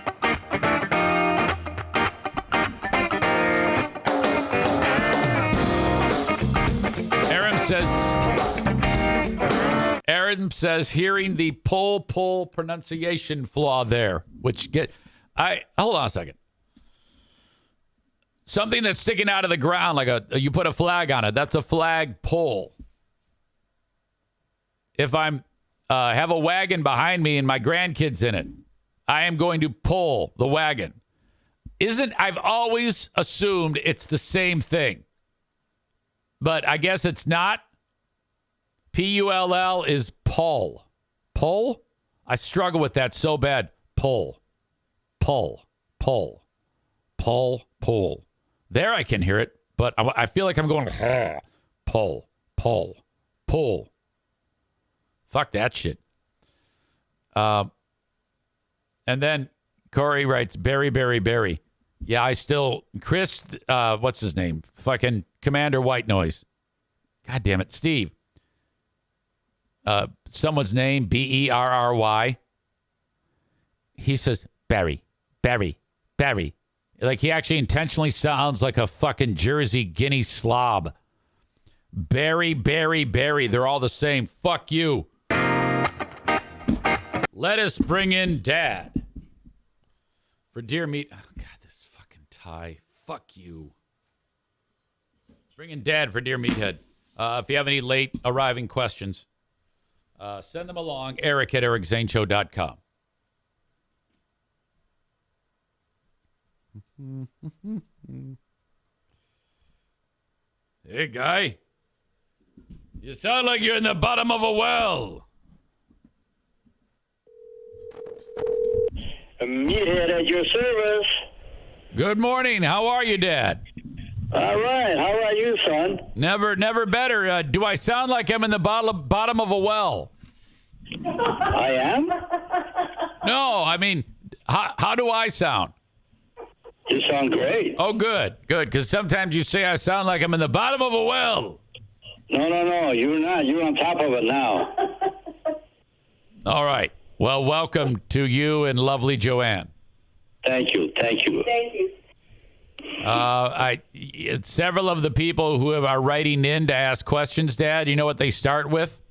Aaron says hearing the pull pronunciation flaw there, which hold on a second. Something that's sticking out of the ground, like you put a flag on it. That's a flag pole. If I'm have a wagon behind me and my grandkids in it, I am going to pull the wagon. I've always assumed it's the same thing, but I guess it's not. Pull is pull. Pull? I struggle with that so bad. Pull. There I can hear it, but I feel like I'm going, pull. Fuck that shit. And then Corey writes, Barry. Yeah, Chris, what's his name? Fucking Commander White Noise. God damn it, Steve. Someone's name, Berry. He says, Barry. Like he actually intentionally sounds like a fucking Jersey Guinea slob. Barry, Barry, Barry. They're all the same. Fuck you. Let us bring in Dad. For Dear Meat. Oh, God, this fucking tie. Fuck you. Bring in Dad for Dear Meathead. If you have any late arriving questions, send them along. Eric at ericzaneshow.com. Hey, guy. You sound like you're in the bottom of a well. Meathead at your service. Good morning. How are you, Dad? All right. How are you, son? Never better. Do I sound like I'm in the bottom of a well? I am? No, I mean, how do I sound? You sound great. Oh, good. Because sometimes you say I sound like I'm in the bottom of a well. No. You're not. You're on top of it now. All right. Well, welcome to you and lovely Joanne. Thank you. Several of the people who are writing in to ask questions, Dad, you know what they start with?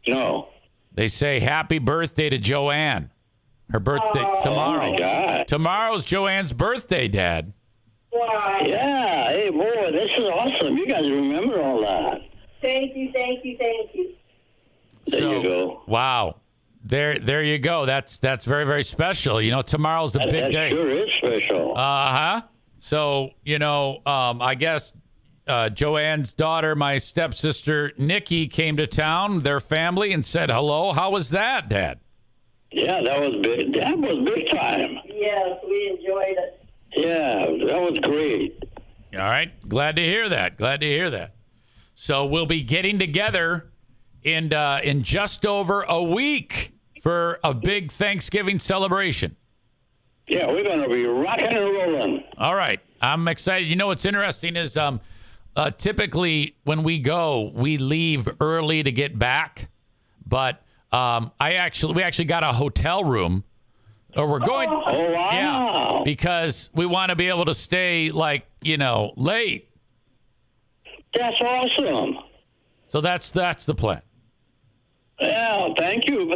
No. They say, happy birthday to Joanne. Her birthday tomorrow. Oh, my God. Tomorrow's Joanne's birthday, Dad. Wow. Yeah. Hey, boy, this is awesome. You guys remember all that. Thank you. There you go. Wow. There you go. That's very, very special. You know, tomorrow's a big That day. sure is special. Uh-huh. So, you know, I guess Joanne's daughter, my stepsister, Nikki, came to town, their family, and said hello. How was that, Dad? Yeah, that was big. That was big time. Yes, we enjoyed it. Yeah, that was great. All right. Glad to hear that. So we'll be getting together in just over a week for a big Thanksgiving celebration. Yeah, we're going to be rocking and rolling. All right. I'm excited. You know what's interesting is typically when we go, we leave early to get back. But we actually got a hotel room. Or we're going. Oh, wow. Yeah, because we want to be able to stay late. That's awesome. So that's the plan. Yeah, thank you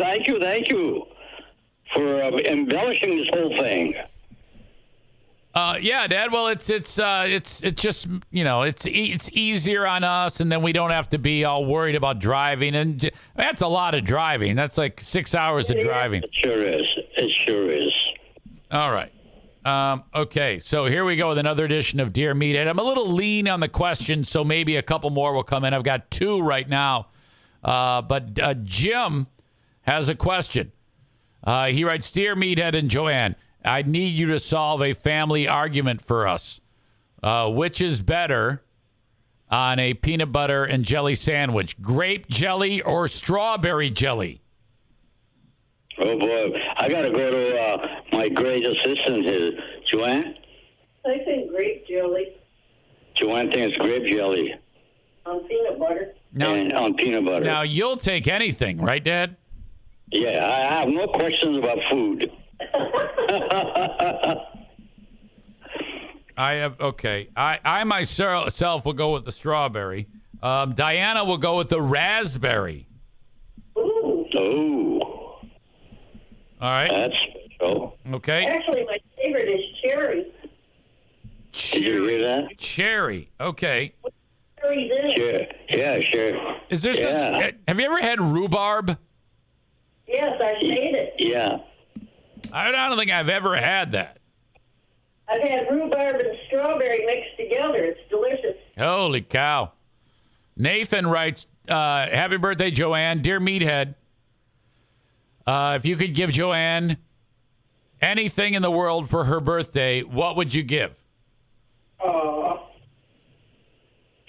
for embellishing this whole thing. Yeah, Dad. Well, it's just it's easier on us, and then we don't have to be all worried about driving. And that's a lot of driving. That's like 6 hours of driving. It sure is. All right. Okay, so here we go with another edition of Dear Meathead. I'm a little lean on the questions, so maybe a couple more will come in. I've got 2 right now. But Jim has a question. He writes, Dear Meathead and Joanne, I need you to solve a family argument for us. Which is better on a peanut butter and jelly sandwich, grape jelly or strawberry jelly? Oh, boy. I got to go to my great assistant here. Joanne? I think grape jelly Joanne thinks grape jelly. on peanut butter. And on peanut butter. Now, you'll take anything, right, Dad? Yeah, I have no questions about food. I myself will go with the strawberry. Diana will go with the raspberry. Ooh. Oh, All right. that's special. Okay. Actually, my favorite is cherry. Did you hear that? Cherry. Okay. Cherry's in it. Sure. Yeah, sure. Is there such? Have you ever had rhubarb? Yes, I've made it. Yeah. I don't think I've ever had that. I've had rhubarb and strawberry mixed together. It's delicious. Holy cow. Nathan writes, happy birthday, Joanne. Dear Meathead, if you could give Joanne anything in the world for her birthday, what would you give? Aww.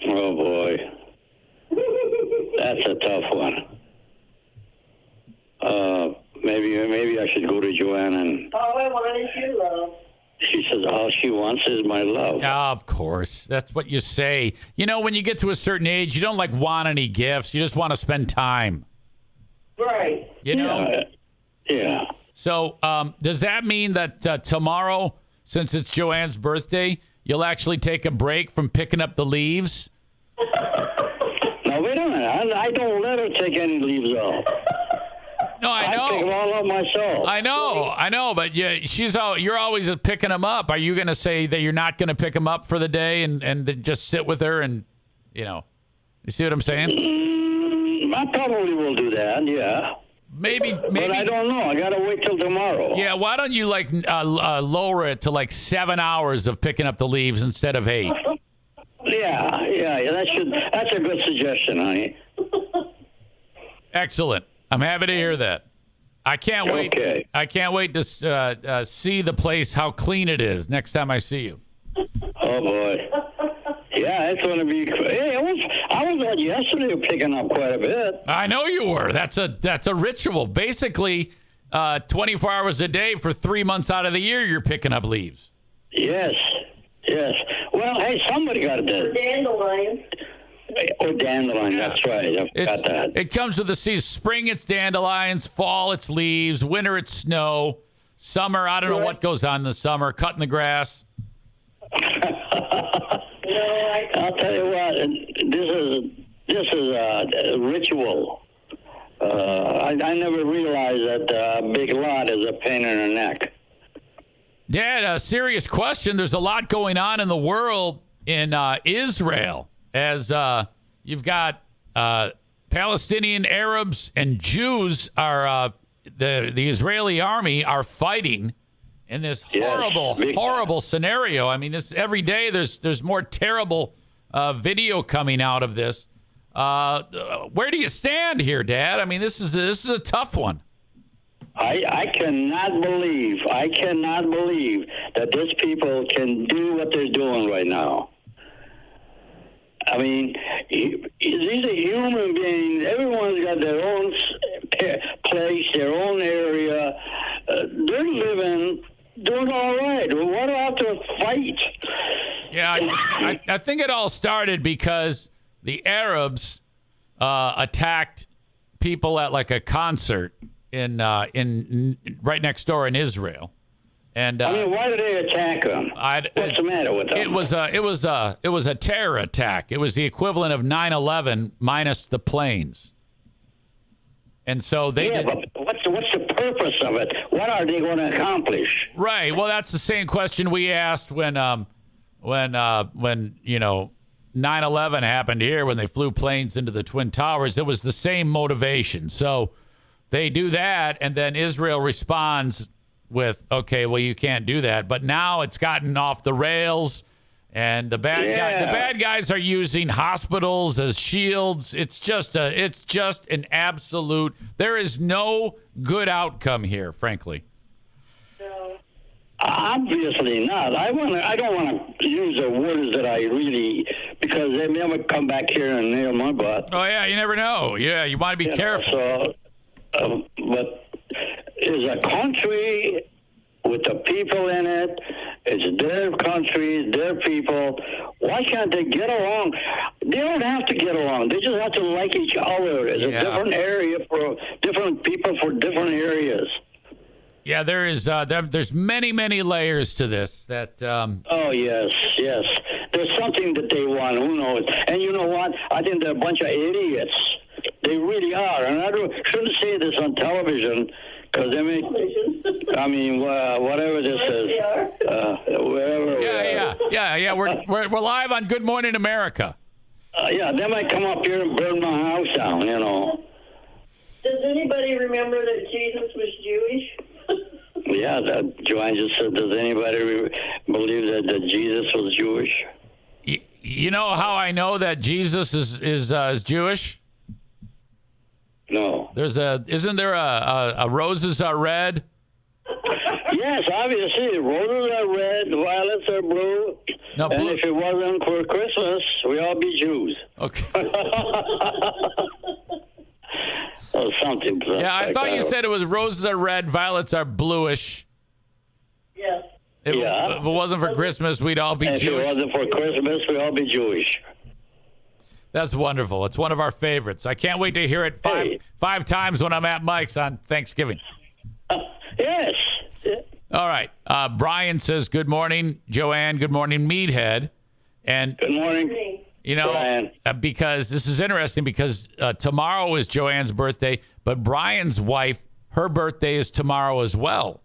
Oh, boy. That's a tough one. Maybe I should go to Joanne and... All I want is your love. She says all she wants is my love. Of course. That's what you say. You know, when you get to a certain age, you don't want any gifts. You just want to spend time. Right. You know? Yeah. So does that mean that tomorrow, since it's Joanne's birthday, you'll actually take a break from picking up the leaves? Yeah, and I don't let her take any leaves off. No, I know. I pick them all up myself. I know, but yeah, you're always picking them up. Are you going to say that you're not going to pick them up for the day and then just sit with her and, you see what I'm saying? I probably will do that, yeah. Maybe. But I don't know. I got to wait till tomorrow. Yeah, why don't you lower it to like 7 hours of picking up the leaves instead of 8? Yeah. That's a good suggestion, honey. Excellent. I'm happy to hear that. I can't wait. Okay. I can't wait to see the place, how clean it is next time I see you. Oh boy. Yeah, it's going to be. Hey, I was out yesterday picking up quite a bit. I know you were. That's a ritual. Basically, 24 hours a day for 3 months out of the year, you're picking up leaves. Yes. Well, hey, somebody got it. Dandelions. Oh, dandelion. Yeah. That's right. I forgot that. It comes with the season. Spring, it's dandelions. Fall, it's leaves. Winter, it's snow. Summer, I don't know what goes on in the summer. Cutting the grass. I'll tell you what. This is a ritual. I never realized that a big lot is a pain in the neck. Dad, a serious question. There's a lot going on in the world in Israel, as you've got Palestinian Arabs and Jews are the Israeli army are fighting in this horrible scenario. I mean, every day there's more terrible video coming out of this. Where do you stand here, Dad? I mean, this is a tough one. I cannot believe that these people can do what they're doing right now. I mean, these are human beings. Everyone's got their own place, their own area. They're doing all right. Why do I have to fight? Yeah, I think it all started because the Arabs attacked people at like a concert in right next door in Israel. And I mean, why did they attack them? What's the matter with them? It was a terror attack. It was the equivalent of 9/11 minus the planes. And so they did. But what's the purpose of it? What are they going to accomplish? Right. Well, that's the same question we asked when 9/11 happened here, when they flew planes into the Twin Towers. It was the same motivation. So they do that, and then Israel responds with, okay, well, you can't do that. But now it's gotten off the rails, and the bad guys are using hospitals as shields. It's just an absolute. There is no good outcome here, frankly. No. Obviously not. I don't want to use the words that I really, because they may come back here and nail my butt. Oh yeah, you never know. Yeah, you want to be careful. But is a country with the people in it. It's their country, their people. Why can't they get along? They don't have to get along. They just have to like each other. It's a different area for different people for different areas. Yeah, there's many layers to this. Oh yes. There's something that they want. Who knows? And you know what? I think they're a bunch of idiots. They really are. And I shouldn't say this on television because they may. I mean, whatever this is. Wherever. Yeah. We're live on Good Morning America. They might come up here and burn my house down. Does anybody remember that Jesus was Jewish? Yeah, Joanne just said, does anybody believe that Jesus was Jewish? You know how I know that Jesus is Jewish? No. Isn't there a roses are red? Yes, obviously. Roses are red, violets are blue. No, and if it wasn't for Christmas, we all be Jews. Okay. Or something. Yeah, I thought you said it was roses are red, violets are bluish. Yes. If it wasn't for Christmas, we'd all be Jewish. If it wasn't for Christmas, we'd all be Jewish. That's wonderful. It's one of our favorites. I can't wait to hear it five times when I'm at Mike's on Thanksgiving. Yes. All right. Brian says, good morning, Joanne. Good morning, Meathead. And good morning. You know, Brian. because this is interesting because tomorrow is Joanne's birthday, but Brian's wife, her birthday is tomorrow as well.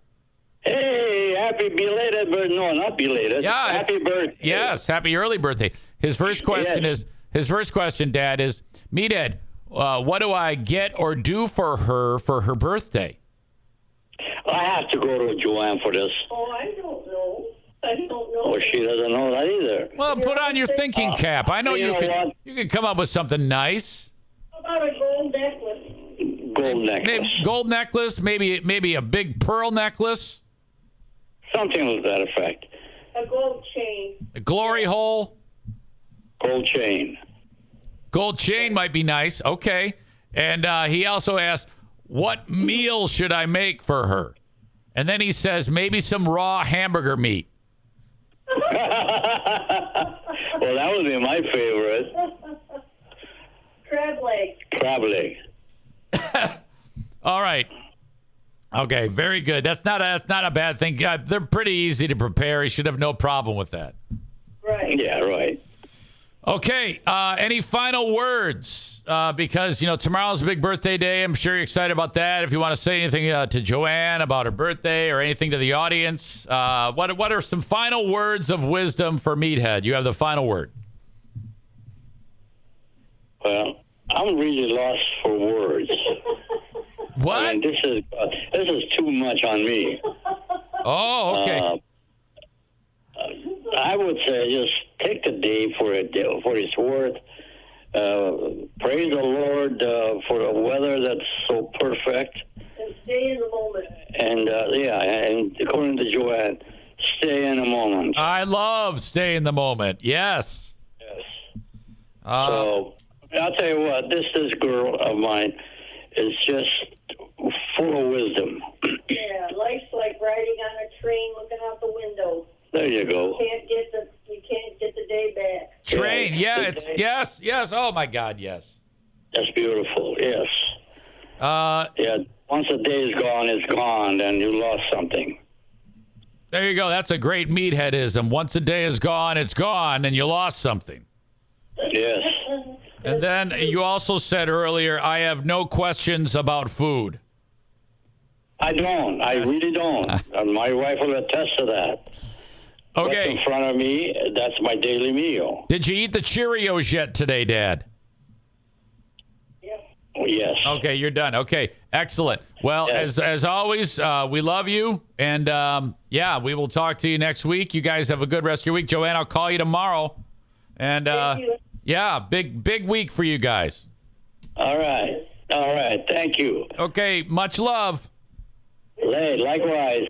Hey, happy belated birthday. No, not belated. Yeah, happy birthday. Yes, happy early birthday. His first question his first question, Dad, is, Meathead, what do I get or do for her birthday? I have to go to Joanne for this. Oh, I don't know. I don't know. Oh, she doesn't know that either. Well, put on your thinking cap. I know you know what? you can come up with something nice. How about a gold necklace? Gold necklace. Maybe gold necklace, maybe a big pearl necklace, Something to that effect. A gold chain. a glory hole. Gold chain. Gold chain might be nice. Okay. And he also asked, what meal should I make for her? And then he says, maybe some raw hamburger meat. Well, that would be my favorite. Crab leg. Crab leg. All right. Okay, very good. That's not a bad thing. They're pretty easy to prepare. He should have no problem with that. Right. Yeah, right. Okay. Any final words? Because, tomorrow's a big birthday day. I'm sure you're excited about that. If you want to say anything to Joanne about her birthday or anything to the audience, what are some final words of wisdom for Meathead? You have the final word. Well, I'm really lost for words. What? I mean, this is too much on me. Oh, okay. I would say just take the day for its worth. Praise the Lord for the weather that's so perfect. And stay in the moment. And and according to Joanne, stay in the moment. I love stay in the moment. Yes. Yes. So I'll tell you what, this girl of mine is just full of wisdom. Yeah, life's like riding on a train looking out the window. There you go. You can't get the day back. Train. Yeah, Yeah. it's yes. Oh my God, yes. That's beautiful. Yes. Yeah. Once a day is gone, it's gone, and you lost something. There you go. That's a great Meatheadism. Once a day is gone, it's gone, and you lost something. Yes. And then you also said earlier, I have no questions about food. I don't. I really don't. And my wife will attest to that. What's in Okay. front of me, that's my daily meal. Did you eat the Cheerios yet today, Dad? Yes. Okay, you're done. Okay, excellent. Well, Yes. as always, we love you, and we will talk to you next week. You guys have a good rest of your week. Joanne, I'll call you tomorrow. And Thank you. big week for you guys. All right. All right. Thank you. Okay, much love. Hey, likewise.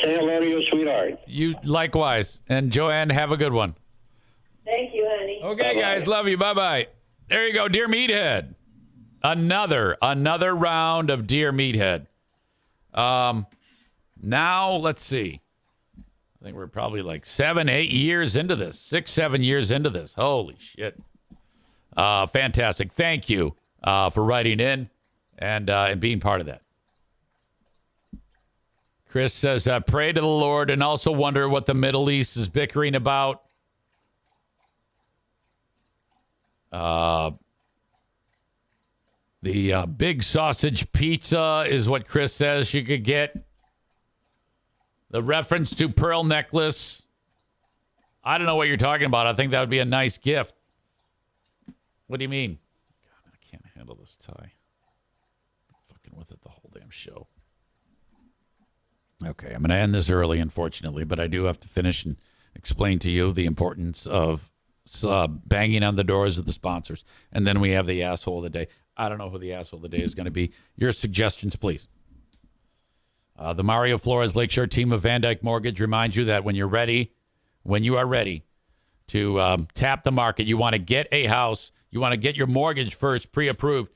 Say hello to your sweetheart. You likewise. And Joanne, have a good one. Thank you, honey. Okay, Bye-bye. guys, love you. Bye-bye. There you go, Dear Meathead. Another round of Dear Meathead. Now, let's see. I think we're probably like 7 years into this. 6 7 years into this. Holy shit. Fantastic. Thank you for writing in and being part of that. Chris says, pray to the Lord and also wonder what the Middle East is bickering about. The big sausage pizza is what Chris says you could get. The reference to pearl necklace. I don't know what you're talking about. I think that would be a nice gift. What do you mean? God, I can't handle this tie. I'm fucking with it the whole damn show. Okay, I'm going to end this early, unfortunately, but I do have to finish and explain to you the importance of banging on the doors of the sponsors. And then we have the asshole of the day. I don't know who the asshole of the day is going to be. Your suggestions, please. The Mario Flores Lakeshore team of Van Dyke Mortgage reminds you that when you are ready to tap the market, you want to get a house, you want to get your mortgage first pre-approved,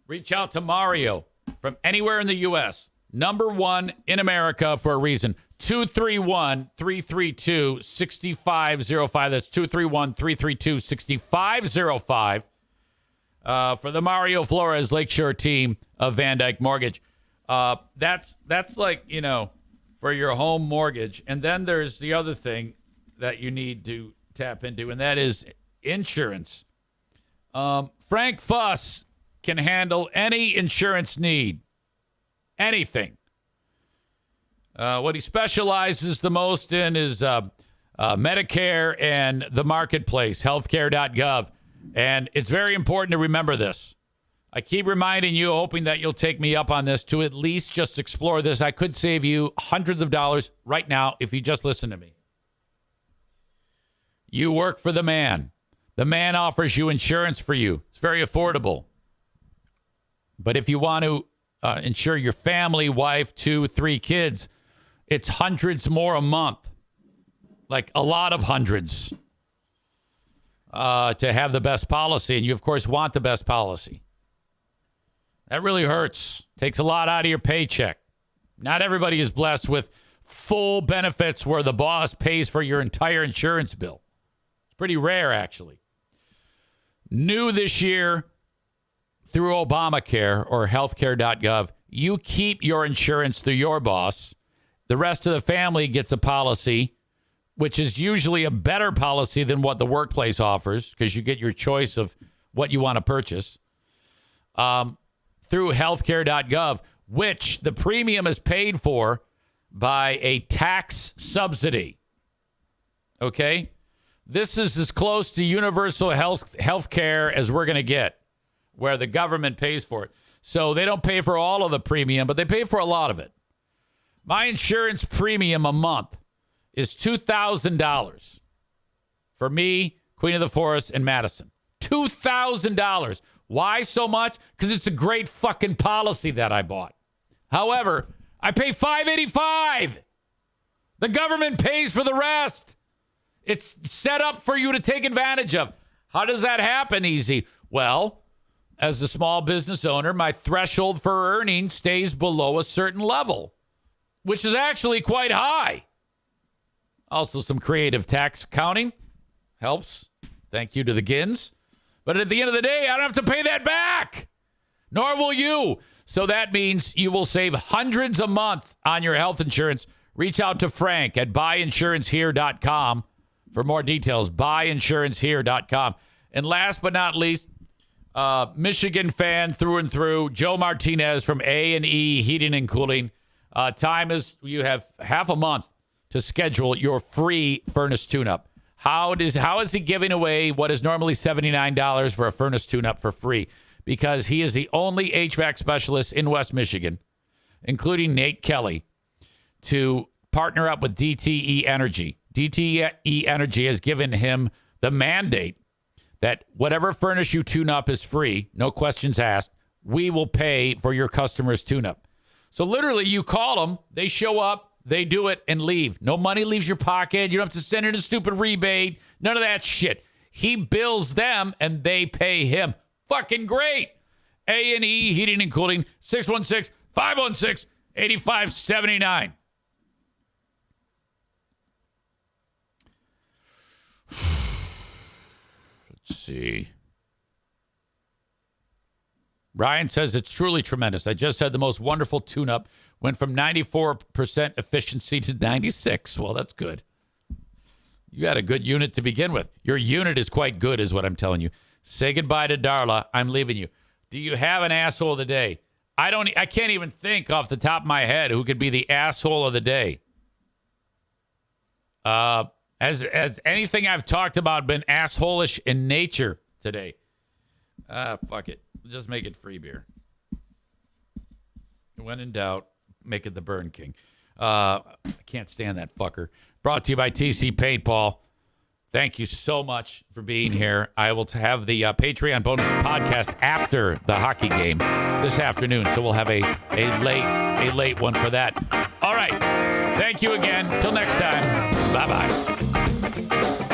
reach out to Mario from anywhere in the U.S., number one in America for a reason. 231-332-6505. That's 231-332-6505 for the Mario Flores Lakeshore team of Van Dyke Mortgage. That's like, for your home mortgage. And then there's the other thing that you need to tap into, and that is insurance. Frank Fuss can handle any insurance need. Anything. What he specializes the most in is Medicare and the marketplace, healthcare.gov. And it's very important to remember this. I keep reminding you, hoping that you'll take me up on this, to at least just explore this. I could save you hundreds of dollars right now if you just listen to me. You work for the man. The man offers you insurance for you. It's very affordable. But if you want to insure your family, wife, 2, 3 kids, it's hundreds more a month. Like a lot of hundreds to have the best policy. And you, of course, want the best policy. That really hurts. Takes a lot out of your paycheck. Not everybody is blessed with full benefits where the boss pays for your entire insurance bill. It's pretty rare, actually. New this year through Obamacare or healthcare.gov, you keep your insurance through your boss. The rest of the family gets a policy, which is usually a better policy than what the workplace offers because you get your choice of what you want to purchase. Through healthcare.gov, which the premium is paid for by a tax subsidy. Okay? This is as close to universal health care as we're going to get, where the government pays for it. So they don't pay for all of the premium, but they pay for a lot of it. My insurance premium a month is $2,000 for me, Queen of the Forest, and Madison. $2,000. Why so much? Because it's a great fucking policy that I bought. However, I pay $585. The government pays for the rest. It's set up for you to take advantage of. How does that happen, Easy? Well, as a small business owner, my threshold for earning stays below a certain level, which is actually quite high. Also, some creative tax accounting helps. Thank you to the Gins. But at the end of the day, I don't have to pay that back. Nor will you. So that means you will save hundreds a month on your health insurance. Reach out to Frank at buyinsurancehere.com for more details. Buyinsurancehere.com. And last but not least, Michigan fan through and through, Joe Martinez from A&E Heating and Cooling. Time is, you have half a month to schedule your free furnace tune-up. How is he giving away what is normally $79 for a furnace tune-up for free? Because he is the only HVAC specialist in West Michigan, including Nate Kelly, to partner up with DTE Energy. DTE Energy has given him the mandate that whatever furnace you tune up is free, no questions asked. We will pay for your customer's tune-up. So literally, you call them, they show up, they do it, and leave. No money leaves your pocket. You don't have to send in a stupid rebate. None of that shit. He bills them, and they pay him. Fucking great. A&E Heating and Cooling, 616-516-8579. Let's see. Ryan says it's truly tremendous. I just had the most wonderful tune-up. Went from 94% efficiency to 96. Well, that's good. You had a good unit to begin with. Your unit is quite good, is what I'm telling you. Say goodbye to Darla. I'm leaving you. Do you have an asshole of the day? I can't even think off the top of my head who could be the asshole of the day. Has anything I've talked about been asshole-ish in nature today? Fuck it. Just make it free beer. When in doubt, make it the Burn King. I can't stand that fucker. Brought to you by TC Paintball. Thank you so much for being here. I will have the Patreon bonus podcast after the hockey game this afternoon, so we'll have a late one for that. All right. Thank you again. Till next time. Bye-bye.